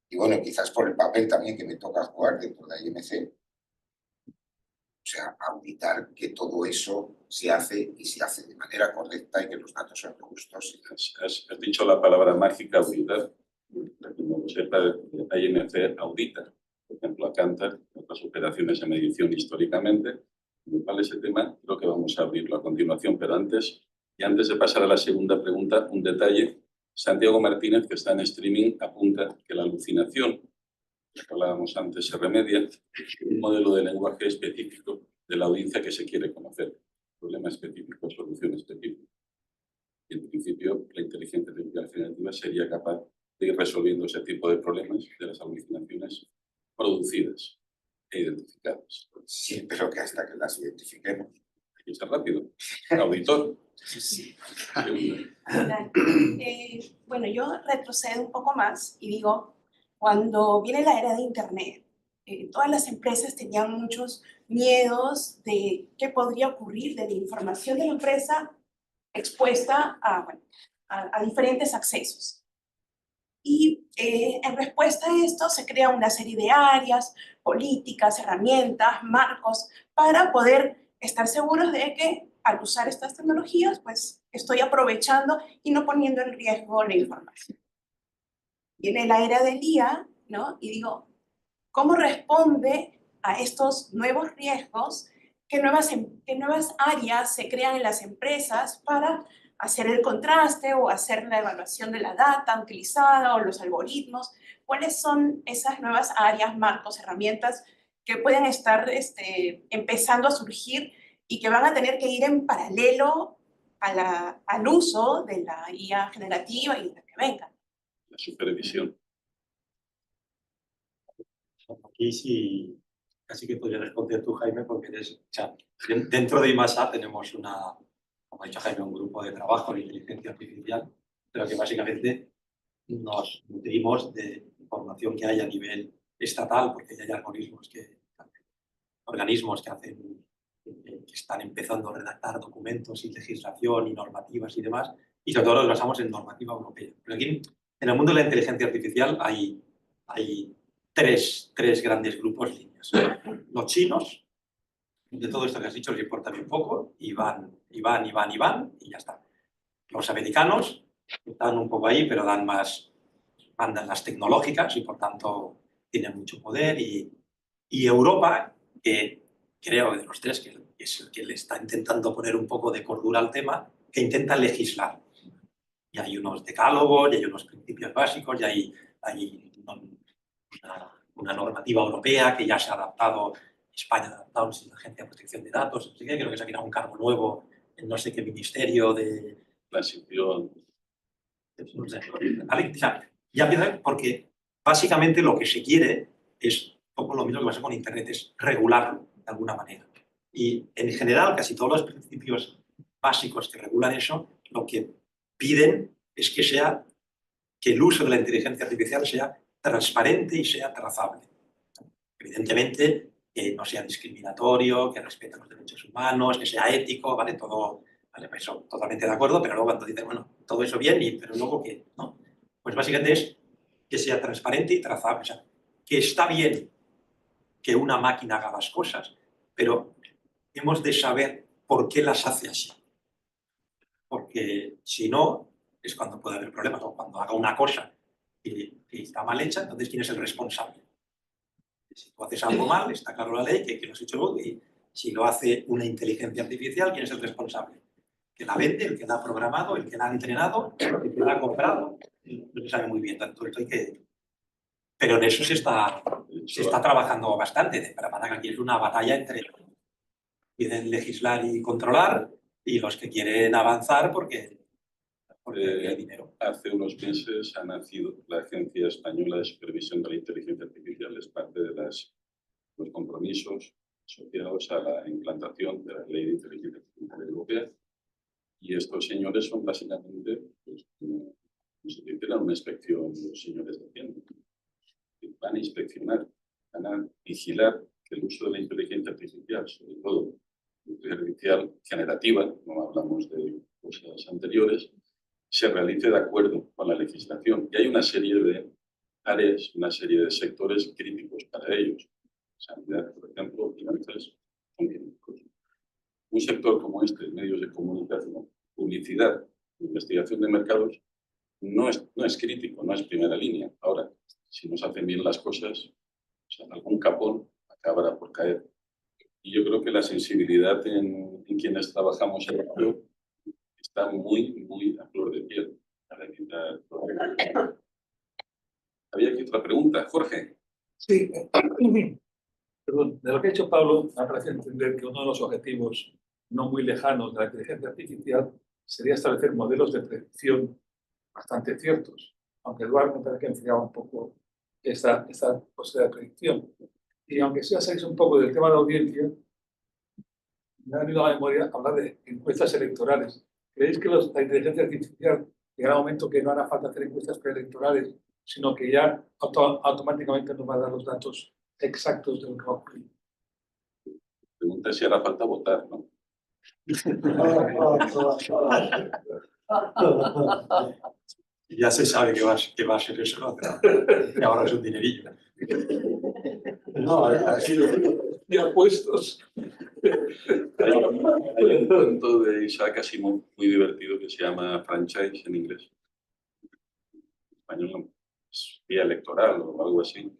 y bueno, quizás por el papel también que me toca jugar dentro de IMC. O sea, auditar que todo eso se hace y se hace de manera correcta y que los datos son justos. Has dicho la palabra mágica, auditar. Para que no lo sepa, IMC audita, por ejemplo, a Kantar, otras operaciones de medición históricamente. Con lo cual ese tema creo que vamos a abrirlo a continuación, pero antes, y antes de pasar a la segunda pregunta, un detalle. Santiago Martínez, que está en streaming, apunta que la alucinación, que hablábamos antes, se remedia con un modelo de lenguaje específico de la audiencia que se quiere conocer. Problema específico, solución específica. Y en principio, la inteligencia artificial generativa sería capaz de ir resolviendo ese tipo de problemas de las alucinaciones producidas e identificadas. Sí, pero que hasta que las identifiquemos. Hay que ser rápido. Auditor. Sí. Bueno, yo retrocedo un poco más y digo, cuando viene la era de Internet, todas las empresas tenían muchos miedos de qué podría ocurrir de la información de la empresa expuesta a diferentes accesos. Y en respuesta a esto se crea una serie de áreas, políticas, herramientas, marcos para poder estar seguros de que al usar estas tecnologías, pues estoy aprovechando y no poniendo en riesgo la información. Viene la era del IA, ¿no? Y digo, ¿cómo responde a estos nuevos riesgos? ¿Qué nuevas áreas se crean en las empresas para hacer el contraste o hacer la evaluación de la data utilizada o los algoritmos? ¿Cuáles son esas nuevas áreas, marcos, herramientas que pueden estar empezando a surgir y que van a tener que ir en paralelo al uso de la IA generativa y de la que venga? La supervisión. Aquí sí, casi que podría responder tú, Jaime, porque eres, dentro de IMASA tenemos como ha dicho Jaime, un grupo de trabajo de inteligencia artificial, pero que básicamente nos nutrimos de información que hay a nivel estatal, porque ya hay organismos que están empezando a redactar documentos y legislación y normativas y demás, y sobre todo nos basamos en normativa europea. Pero aquí, en el mundo de la inteligencia artificial, hay tres grandes grupos líneas. Los chinos, de todo esto que has dicho les importa bien poco, y van, y ya está. Los americanos están un poco ahí, pero mandan las tecnológicas y por tanto tienen mucho poder. Y Europa, que creo, de los tres, que es el que le está intentando poner un poco de cordura al tema, que intenta legislar. Y hay unos decálogos, y hay unos principios básicos, y hay una normativa europea que ya se ha adaptado, España ha adaptado la Agencia de Protección de Datos, no sé qué, creo que se ha creado un cargo nuevo en no sé qué ministerio de... Transición. No sé, ¿vale? O sea, ya empieza porque básicamente lo que se quiere es un poco lo mismo que pasa con Internet, es regularlo de alguna manera. Y en general, casi todos los principios básicos que regulan eso, lo que piden es que el uso de la inteligencia artificial sea transparente y sea trazable. Evidentemente, que no sea discriminatorio, que respete los derechos humanos, que sea ético, ¿vale? Todo, vale, pues eso, totalmente de acuerdo, pero luego cuando dicen, bueno, todo eso bien, pero luego ¿qué? ¿No? Pues básicamente es que sea transparente y trazable. O sea, que está bien que una máquina haga las cosas, pero hemos de saber por qué las hace así. Porque si no, es cuando puede haber problemas. O cuando haga una cosa que está mal hecha, entonces ¿quién es el responsable? Si tú haces algo mal, está claro la ley que lo has hecho vos, y si lo hace una inteligencia artificial, ¿quién es el responsable? ¿El que la vende, el que la ha programado, el que la ha entrenado, el que la ha comprado? No se sabe muy bien tanto esto. Pero en eso se está trabajando bastante. De para que aquí es una batalla entre los que quieren legislar y controlar y los que quieren avanzar porque hay dinero. Hace unos meses ha nacido la Agencia Española de Supervisión de la Inteligencia Artificial. Es parte de los compromisos asociados a la implantación de la Ley de Inteligencia Artificial Europea. Y estos señores son básicamente, pues, como se dice, una inspección, los señores de Hacienda. Van a inspeccionar, van a vigilar que el uso de la inteligencia artificial, sobre todo la inteligencia artificial generativa, no hablamos de cosas anteriores, se realice de acuerdo con la legislación. Y hay una serie de áreas, una serie de sectores críticos para ellos. Sanidad, por ejemplo, finanzas, son críticos. Un sector como este, medios de comunicación, publicidad, investigación de mercados, no es crítico, no es primera línea. Ahora, si no se hacen bien las cosas, o sea, algún capón acabará por caer. Y yo creo que la sensibilidad en quienes trabajamos en ello está muy a flor de piel. Para quitar... Había aquí otra pregunta. Jorge. Sí, perdón, de lo que ha hecho Pablo, me parece entender que uno de los objetivos no muy lejanos de la inteligencia artificial sería establecer modelos de predicción bastante ciertos, aunque Eduardo me parece que enfriaba un poco esta posibilidad de predicción. Y aunque sea salís un poco del tema de audiencia, me ha venido a la memoria hablar de encuestas electorales. ¿Creéis que la inteligencia artificial llegará a un momento que no hará falta hacer encuestas preelectorales, sino que ya automáticamente nos va a dar los datos exactos de lo que va a ocurrir? Pregunta si hará falta votar, ¿no? Ya se sabe que va a ser eso, ¿no? Y ahora es un dinerillo. No, así de apuestos. Hay un cuento de Isaac Asimov muy divertido que se llama Franchise en inglés. En español es vía electoral o algo así,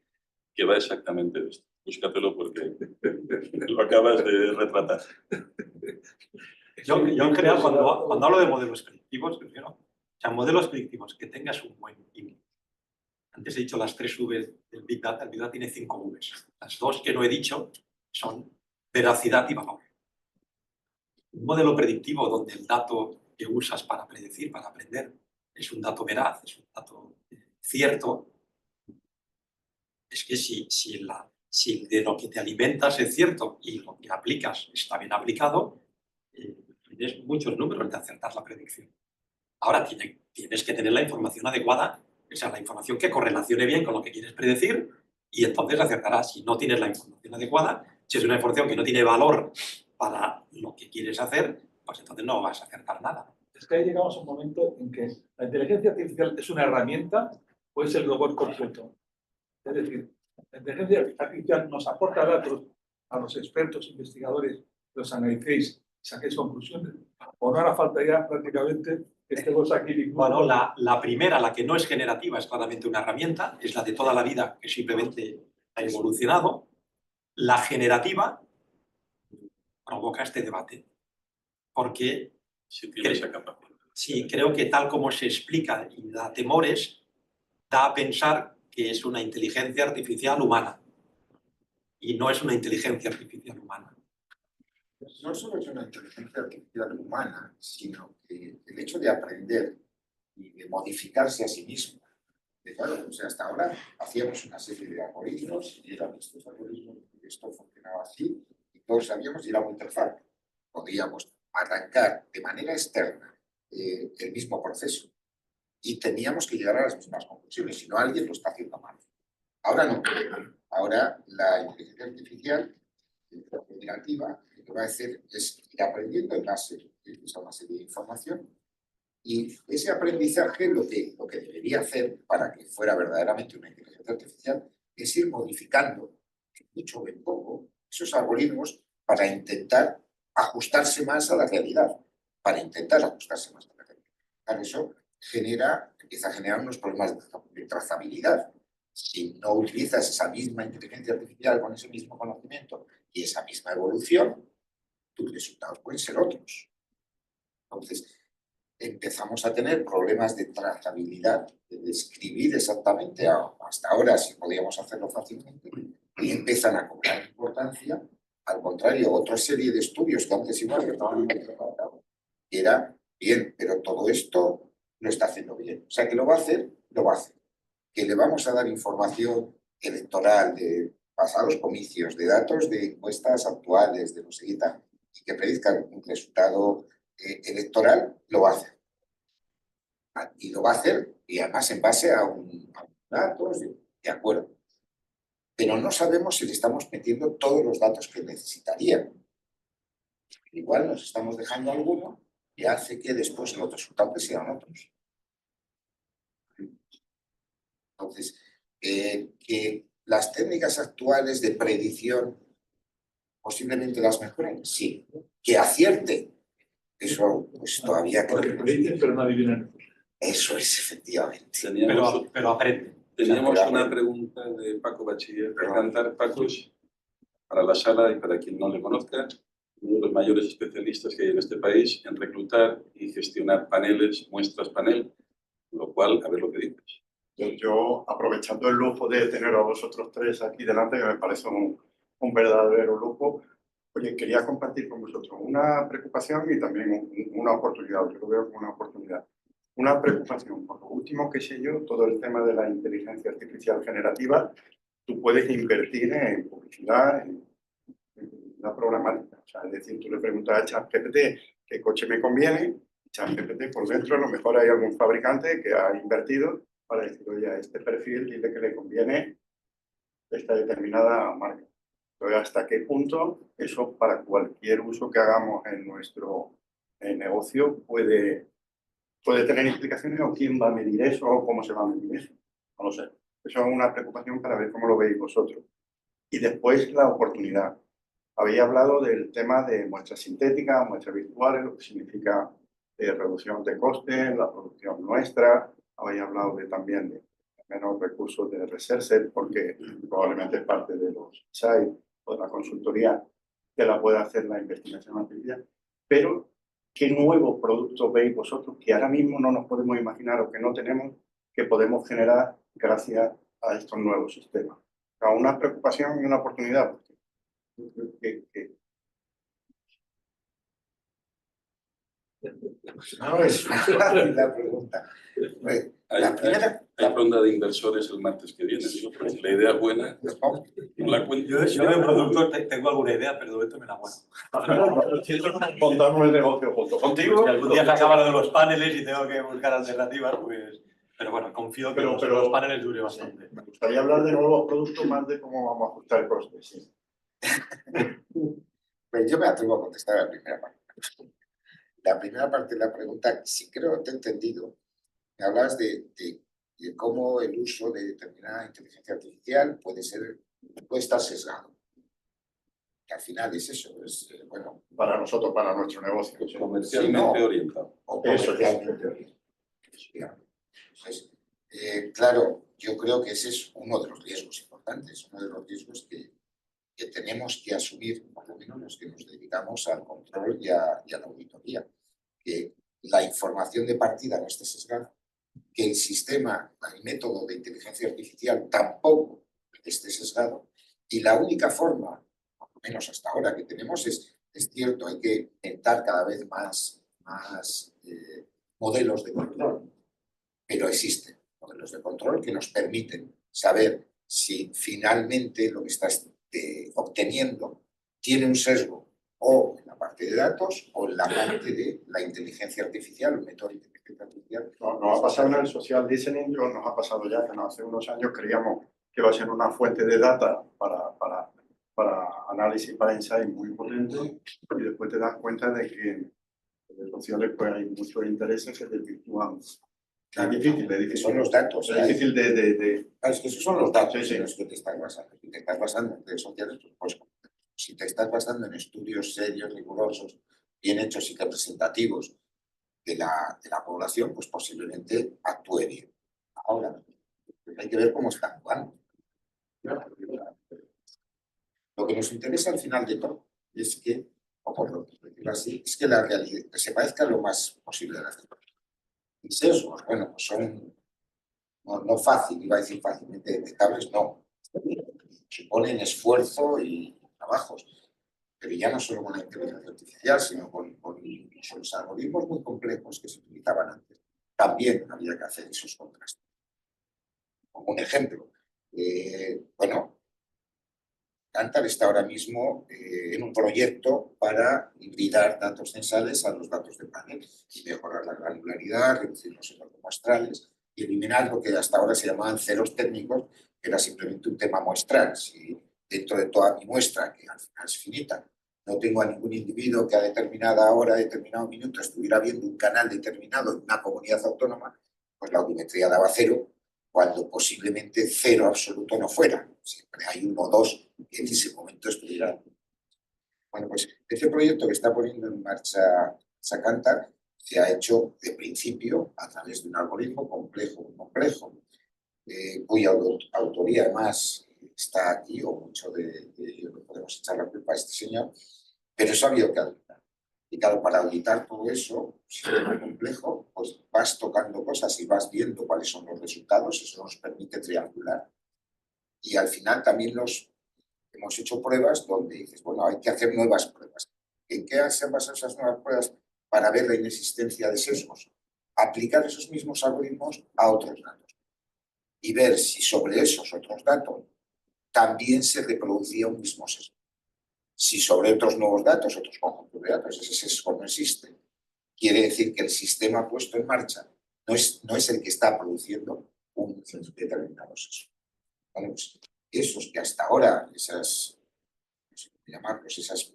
que va exactamente de esto. Búscatelo porque lo acabas de retratar. Yo en general, cuando hablo de modelos predictivos, prefiero, o sea, modelos predictivos que tengas un buen email. Antes he dicho las 3 Vs del Big Data. El Big Data tiene 5 Vs. Las 2 que no he dicho son veracidad y valor. Un modelo predictivo donde el dato que usas para predecir, para aprender, es un dato veraz, es un dato cierto, es que si de lo que te alimentas es cierto y lo que aplicas está bien aplicado, tienes muchos números de acertar la predicción. Ahora tienes que tener la información adecuada, o sea, la información que correlacione bien con lo que quieres predecir, y entonces acertarás. Si no tienes la información adecuada, si es una información que no tiene valor para lo que quieres hacer, pues entonces no vas a acertar nada. Es que ahí llegamos a un momento en que la inteligencia artificial es una herramienta o es el robot completo. Es decir, la inteligencia artificial nos aporta datos a los expertos investigadores, los analicéis, saquéis conclusiones, o no hará falta ya prácticamente que estemos aquí. Bueno, la primera, la que no es generativa, es claramente una herramienta, es la de toda la vida que simplemente ha evolucionado. La generativa provoca este debate. Porque Si tiene esa capacidad. sí, creo que tal como se explica y da temores, da a pensar que es una inteligencia artificial humana. Y no es una inteligencia artificial humana. No solo es una inteligencia artificial humana, sino que el hecho de aprender y de modificarse a sí mismo. Claro, o sea, hasta ahora hacíamos una serie de algoritmos y eran estos algoritmos, y esto funcionaba así, y todos sabíamos y era muy interfaz. Podíamos arrancar de manera externa el mismo proceso y teníamos que llegar a las mismas conclusiones, si no alguien lo está haciendo mal. Ahora no. Ahora la inteligencia artificial generativa lo que va a hacer es ir aprendiendo en base a una serie de información. Y ese aprendizaje lo que debería hacer para que fuera verdaderamente una inteligencia artificial es ir modificando en mucho o en poco esos algoritmos para intentar ajustarse más a la realidad, para intentar ajustarse más a la realidad. Claro, eso empieza a generar unos problemas de trazabilidad. Si no utilizas esa misma inteligencia artificial con ese mismo conocimiento y esa misma evolución, tus resultados pueden ser otros. Entonces, empezamos a tener problemas de trazabilidad, de describir exactamente, hasta ahora si podíamos hacerlo fácilmente, y empiezan a cobrar importancia. Al contrario, otra serie de estudios que antes igual que estaban tratados, era bien, pero todo esto lo está haciendo bien. O sea, que lo va a hacer, lo va a hacer. Que le vamos a dar información electoral de pasados comicios, de datos de encuestas actuales, de no sé qué tal, y que predizcan un resultado electoral, lo va a hacer. Y lo va a hacer, y además en base a datos, de acuerdo. Pero no sabemos si le estamos metiendo todos los datos que necesitaría. Igual nos estamos dejando alguno y hace que después los resultados sean otros. Entonces, que las técnicas actuales de predicción posiblemente las mejoren, sí. Que acierte, eso pues todavía creo que... Pero no adivinan. Eso es, efectivamente. Pero aprende. Teníamos una pregunta de Paco Bachiller de Cantar. Paco, para la sala y para quien no le conozca, uno de los mayores especialistas que hay en este país en reclutar y gestionar paneles, muestras panel, lo cual, a ver lo que dices. Yo, aprovechando el lujo de tener a vosotros tres aquí delante, que me parece un verdadero lujo, oye, quería compartir con vosotros una preocupación y también una oportunidad. Yo lo veo como una oportunidad. Una preocupación, por lo último que sé yo, todo el tema de la inteligencia artificial generativa, tú puedes invertir en publicidad, en la programática. O sea, es decir, tú le preguntas a ChatGPT qué coche me conviene, ChatGPT por dentro a lo mejor hay algún fabricante que ha invertido para decir, oye, a este perfil dile que le conviene esta determinada marca. Entonces, ¿hasta qué punto eso para cualquier uso que hagamos en nuestro negocio puede tener implicaciones o quién va a medir eso o cómo se va a medir eso? No lo sé. Eso es una preocupación para ver cómo lo veis vosotros. Y después la oportunidad. Habéis hablado del tema de muestras sintéticas, muestras virtuales, lo que significa reducción de costes, la producción nuestra. Habéis hablado también de menos recursos de research, porque probablemente es parte de los sites o de la consultoría que la pueda hacer la investigación artificial. Pero, ¿qué nuevos productos veis vosotros que ahora mismo no nos podemos imaginar o que no tenemos que podemos generar gracias a estos nuevos sistemas? O sea, una preocupación y una oportunidad. No, es la pregunta. Hay ronda de inversores el martes que viene, digo, pues la idea es buena, no la cuento. Yo de productor tengo alguna idea, pero de esto me la guardo. Montamos el negocio junto contigo. Si algún día se acaba lo de los paneles y tengo que buscar alternativas, pues... Pero bueno, confío que los paneles duren bastante. Me gustaría hablar de nuevos productos más de cómo vamos a ajustar el coste. Sí. Pues yo me atrevo a contestar a la primera parte. La primera parte de la pregunta, sí creo que te he entendido. Me hablabas de cómo el uso de determinada inteligencia artificial puede estar sesgado. Que al final es eso, bueno... Para nosotros, para nuestro negocio. Comercialmente orientado. O comercialmente orientado. Entonces, claro, yo creo que ese es uno de los riesgos importantes, uno de los riesgos que que tenemos que asumir, por lo menos los que nos dedicamos al control y a la auditoría, que la información de partida no esté sesgada, que el sistema, el método de inteligencia artificial tampoco esté sesgado, y la única forma, por lo menos hasta ahora, que tenemos es cierto, hay que inventar cada vez más modelos de control, pero existen modelos de control que nos permiten saber si finalmente lo que estás obteniendo tiene un sesgo o en la parte de datos o en la parte de la inteligencia artificial, el método de inteligencia artificial. Nos ha pasado en el social listening, nos ha pasado ya que hace unos años creíamos que iba a ser una fuente de data para análisis, para insight muy potente, y después te das cuenta de que en redes sociales pues, hay muchos intereses que desvirtúan. Es difícil. Son los datos. Es difícil Claro, es que esos son los datos Sí, sí. en los que te estás basando. Si te estás basando en redes sociales, pues si te estás basando en estudios serios, rigurosos, bien hechos y representativos de la población, pues posiblemente actúe bien. Ahora, hay que ver cómo está actuando. Lo que nos interesa al final de todo es que, o por decirlo así, es que la realidad que se parezca lo más posible a la realidad. Y sesgos, bueno, pues son no fácil, iba a decir fácilmente detectables, no. Suponen esfuerzo y trabajos, pero ya no solo con la inteligencia artificial, sino con los algoritmos muy complejos que se utilizaban antes. También había que hacer esos contrastes. Como un ejemplo, bueno, Kantar está ahora mismo en un proyecto para hibridar datos censales a los datos de panel y mejorar la granularidad, reducir los errores muestrales y eliminar lo que hasta ahora se llamaban ceros técnicos, que era simplemente un tema muestral. Si dentro de toda mi muestra, que al final es finita, no tengo a ningún individuo que a determinada hora, a determinado minuto, estuviera viendo un canal determinado en una comunidad autónoma, pues la audiometría daba 0, cuando posiblemente 0 absoluto no fuera. Siempre hay 1 o 2 que en ese momento estuviera. Bueno, pues este proyecto que está poniendo en marcha Kantar se ha hecho de principio a través de un algoritmo complejo, cuya autoría además está aquí, o mucho de ello podemos echar la culpa a este señor, pero eso ha habido que auditar. Y claro, para auditar todo eso, si es muy complejo, pues vas tocando cosas y vas viendo cuáles son los resultados, eso nos permite triangular. Y al final también hemos hecho pruebas donde dices, bueno, hay que hacer nuevas pruebas. ¿En qué se han basado esas nuevas pruebas? Para ver la inexistencia de sesgos. Aplicar esos mismos algoritmos a otros datos y ver si sobre esos otros datos también se reproducía un mismo sesgo. Si sobre otros nuevos datos, otros conjuntos de datos, ese sesgo no existe, quiere decir que el sistema puesto en marcha no es el que está produciendo un determinado sesgo. Bueno, pues esos que hasta ahora, esas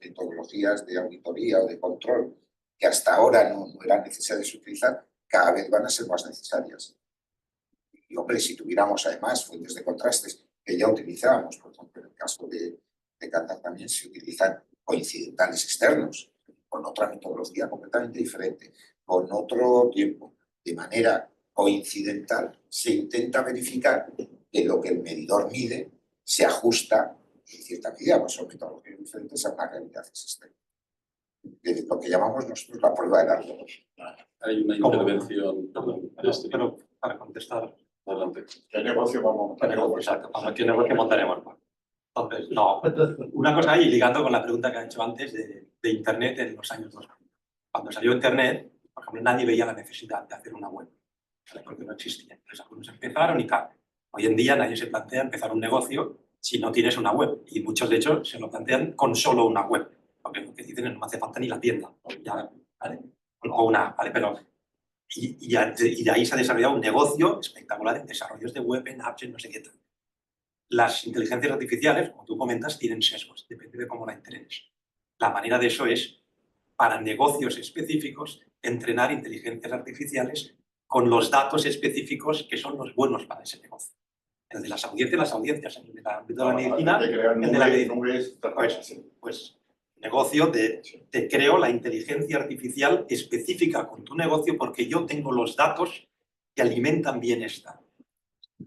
metodologías de auditoría o de control que hasta ahora no eran necesarias utilizar, cada vez van a ser más necesarias. Y hombre, si tuviéramos además fuentes de contrastes que ya utilizábamos, por ejemplo, en el caso de Kantar también se utilizan coincidentales externos, con otra metodología completamente diferente, con otro tiempo, de manera coincidental, se intenta verificar que lo que el medidor mide se ajusta en cierta medida, pues son metodologías diferentes a una realidad existente. De lo que llamamos nosotros la prueba del árbol. Hay una intervención. Pero para contestar. Adelante. ¿Qué negocio vamos a montar? Exacto, ¿qué negocio montaremos? Entonces, no, una cosa ahí, ligando con la pregunta que ha hecho antes de Internet en los años 2000. Cuando salió Internet, por ejemplo, nadie veía la necesidad de hacer una web, porque no existía. Entonces, algunos empezaron y tal. Hoy en día nadie se plantea empezar un negocio si no tienes una web. Y muchos, de hecho, se lo plantean con solo una web. Porque lo que dicen es no me hace falta ni la tienda. Ya, ¿vale? O una, ¿vale? Pero, y de ahí se ha desarrollado un negocio espectacular en desarrollos de web, en apps, en no sé qué tal. Las inteligencias artificiales, como tú comentas, tienen sesgos, depende de cómo la entrenes. La manera de eso es, para negocios específicos, entrenar inteligencias artificiales con los datos específicos que son los buenos para ese negocio. El de las audiencias, el de la medicina, el de la medicina. Pues negocio te creo la inteligencia artificial específica con tu negocio porque yo tengo los datos que alimentan bienestar.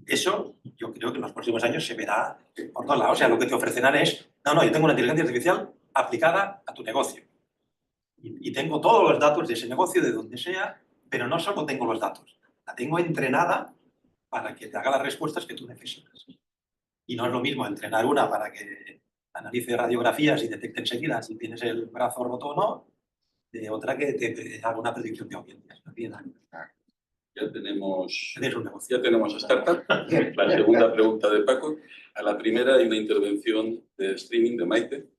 Eso yo creo que en los próximos años se verá por todos lados. O sea, lo que te ofrecerán es, no, yo tengo una inteligencia artificial aplicada a tu negocio. Y tengo todos los datos de ese negocio, de donde sea, pero no solo tengo los datos, la tengo entrenada para que te haga las respuestas que tú necesitas. Y no es lo mismo entrenar una para que analice radiografías y detecte enseguida si tienes el brazo roto o no, de otra que te haga una predicción de audiencias. No tiene nada que ver. Ya tenemos, Tienes un negocio. ya tenemos startup. La segunda pregunta de Paco. A la primera hay una intervención de streaming de Maite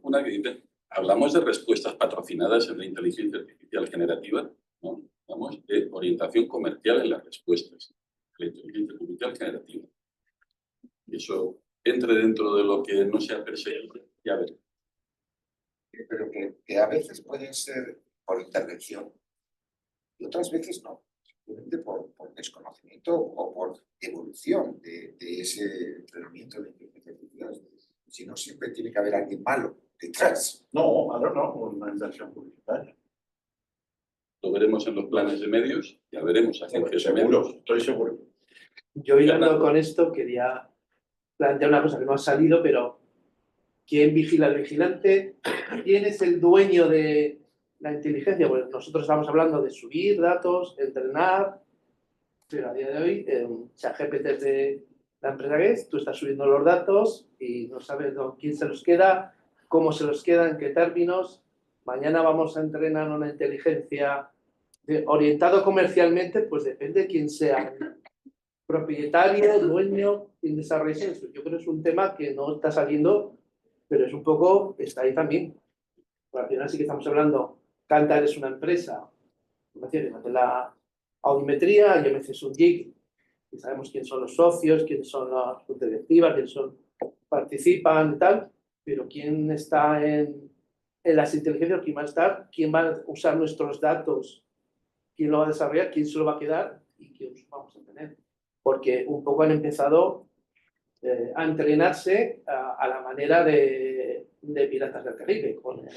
Puna, que dice: hablamos de respuestas patrocinadas en la inteligencia artificial generativa, ¿no? Hablamos de orientación comercial en las respuestas, la inteligencia artificial generativa. Y eso entre dentro de lo que no sea perseguido, ya veremos. Pero que a veces pueden ser por intervención y otras veces no, simplemente por desconocimiento o por evolución de ese entrenamiento de inteligencia artificial. Si no, siempre tiene que haber alguien malo detrás. No, malo no, una inversión publicitaria. Lo veremos en los planes de medios, ya veremos agencias de Seguro, medios. estoy seguro. Yo hilando Fernando. con esto quería plantear una cosa que no ha salido, pero ¿quién vigila al vigilante? ¿Quién es el dueño de la inteligencia? Pues nosotros estamos hablando de subir datos, entrenar, pero a día de hoy ChatGPT es de la empresa que es, tú estás subiendo los datos y no sabes quién se los queda, cómo se los queda, en qué términos. Mañana vamos a entrenar una inteligencia orientado comercialmente, pues depende de quién sea propietario, dueño, quien desarrolle eso. Yo creo que es un tema que no está saliendo, pero es un poco, está ahí también. Al final sí que estamos hablando, Kantar es una empresa, de la audiometría, IMC es un gig, y sabemos quién son los socios, quién son las juntas directivas, quién son, participan y tal, pero quién está en las inteligencias, quién va a estar, quién va a usar nuestros datos, quién lo va a desarrollar, quién se lo va a quedar y quién los vamos a tener. Porque un poco han empezado a entrenarse a la manera de Piratas del Caribe, con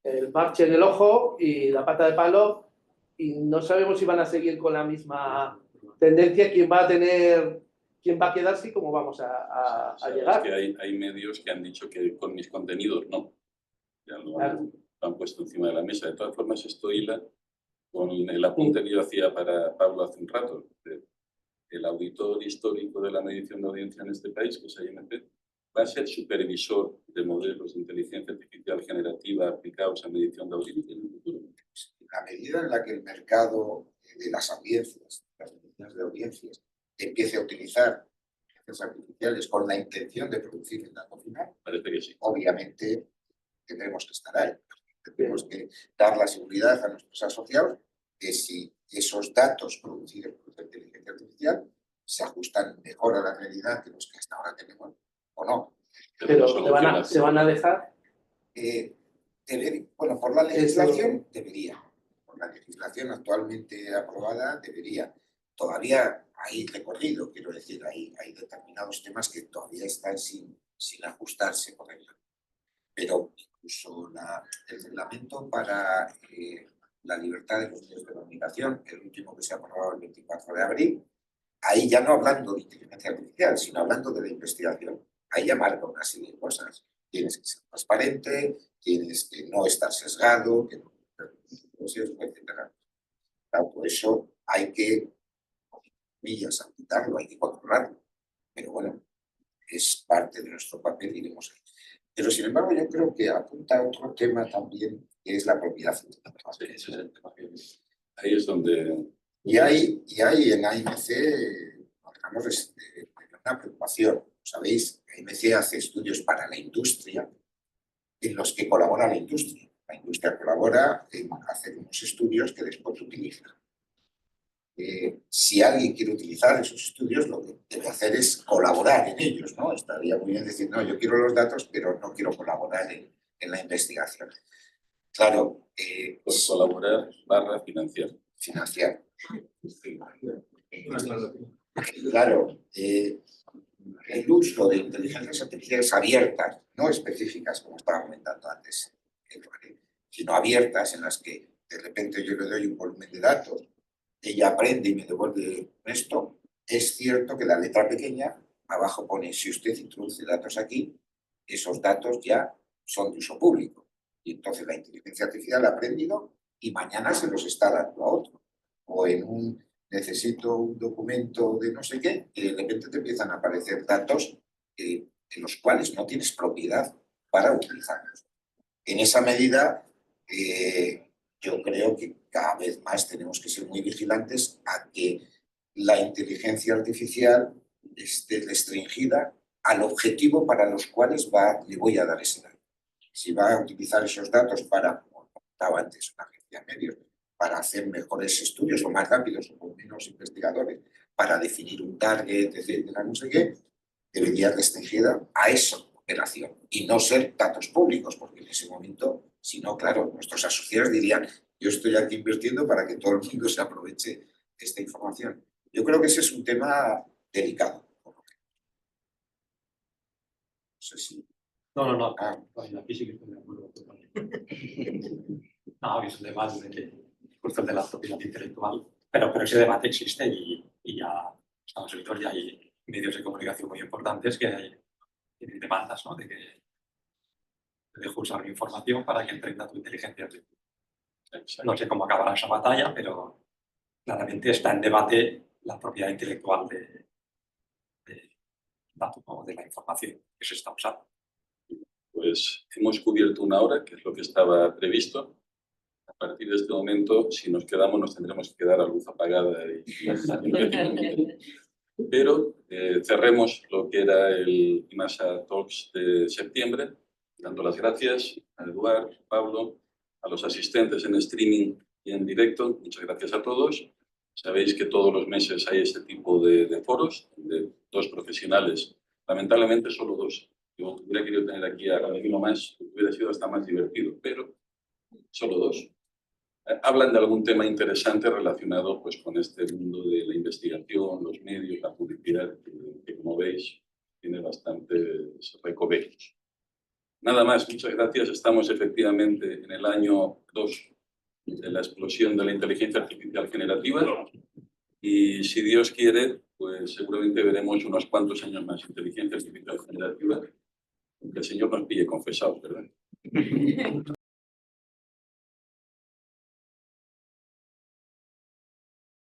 el parche en el ojo y la pata de palo, y no sabemos si van a seguir con la misma tendencia, quién va a tener, quién va a quedarse y cómo vamos a llegar. Es que hay medios que han dicho que con mis contenidos no. Ya lo han puesto encima de la mesa. De todas formas, esto hila con el apunte que yo hacía para Pablo hace un rato. El auditor histórico de la medición de audiencia en este país, que es IMC, va a ser supervisor de modelos de inteligencia artificial generativa aplicados a medición de audiencia en el futuro. A medida en la que el mercado de las audiencias, las mediciones de audiencias, empiece a utilizar inteligencias artificiales con la intención de producir el dato final, Parece que sí. obviamente tendremos que estar ahí. Tenemos que dar la seguridad a nuestros asociados de si esos datos producidos por la inteligencia artificial se ajustan mejor a la realidad que los que hasta ahora tenemos o no. Pero se van a dejar. Bueno, por la legislación debería. Por la legislación actualmente aprobada debería. Todavía hay recorrido, quiero decir, hay determinados temas que todavía están sin ajustarse correctamente. Pero incluso el reglamento para la libertad de los medios de comunicación, el último que se aprobó el 24 de abril, ahí ya no hablando de inteligencia artificial, sino hablando de la investigación. Ahí ya marca una serie de cosas. Tienes que ser transparente, tienes que no estar sesgado, que no, etc. Por eso hay que, apuntarlo, hay que controlarlo. Pero bueno, es parte de nuestro papel, iremos ahí. Pero sin embargo, yo creo que apunta a otro tema también, que es la propiedad intelectual. Sí, ese es el tema. Ahí es donde... Y hay en AIMC hablamos de una preocupación. Sabéis, AIMC hace estudios para la industria en los que colabora la industria. La industria colabora en hacer unos estudios que después utiliza. Si alguien quiere utilizar esos estudios, lo que debe hacer es colaborar en ellos, ¿no? Estaría muy bien decir, no, yo quiero los datos, pero no quiero colaborar en la investigación. Claro. Por colaborar / financiar. Financiar. Claro. El uso de inteligencias artificiales abiertas, no específicas, como estaba comentando antes, sino abiertas, en las que de repente yo le doy un volumen de datos, ella aprende y me devuelve esto, Es cierto que la letra pequeña, abajo pone, si usted introduce datos aquí, esos datos ya son de uso público. Y entonces la inteligencia artificial ha aprendido y mañana se los está dando a otro. O en un, necesito un documento de no sé qué, y de repente te empiezan a aparecer datos en los cuales no tienes propiedad para utilizarlos. En esa medida, yo creo que cada vez más tenemos que ser muy vigilantes a que la inteligencia artificial esté restringida al objetivo para los cuales le voy a dar ese dato. Si va a utilizar esos datos para, como comentaba antes, una agencia de medios, para hacer mejores estudios o más rápidos o con menos investigadores, para definir un target, etcétera, no sé qué, debería restringida a esa operación y no ser datos públicos, porque en ese momento, si no, claro, nuestros asociados dirían, yo estoy aquí invirtiendo para que todo el mundo se aproveche de esta información. Yo creo que ese es un tema delicado. No sé si... No. Aquí sí que estoy de acuerdo. No, es un debate de que, justo el de la propiedad intelectual, pero ese debate existe y ya Estados Unidos ya hay medios de comunicación muy importantes que tienen demandas, ¿no? de que dejo usar mi información para que entrena tu inteligencia artificial. No sé cómo acabará esa batalla, pero claramente está en debate la propiedad intelectual de la información que se está usando. Pues hemos cubierto una hora, que es lo que estaba previsto. A partir de este momento, si nos quedamos, nos tendremos que quedar a luz apagada. Pero cerremos lo que era el IMASA Talks de septiembre, dando las gracias a Eduard, Pablo, a los asistentes en streaming y en directo. Muchas gracias a todos. Sabéis que todos los meses hay este tipo de foros, de dos profesionales, lamentablemente solo dos. Yo hubiera querido tener aquí a uno más, hubiera sido hasta más divertido, pero solo dos. Hablan de algún tema interesante relacionado pues, con este mundo de la investigación, los medios, la publicidad, que como veis tiene bastantes recovecos. Nada más, muchas gracias. Estamos efectivamente en el año 2 de la explosión de la inteligencia artificial generativa y si Dios quiere, pues seguramente veremos unos cuantos años más de inteligencia artificial generativa. Que el Señor nos pille confesados, ¿verdad?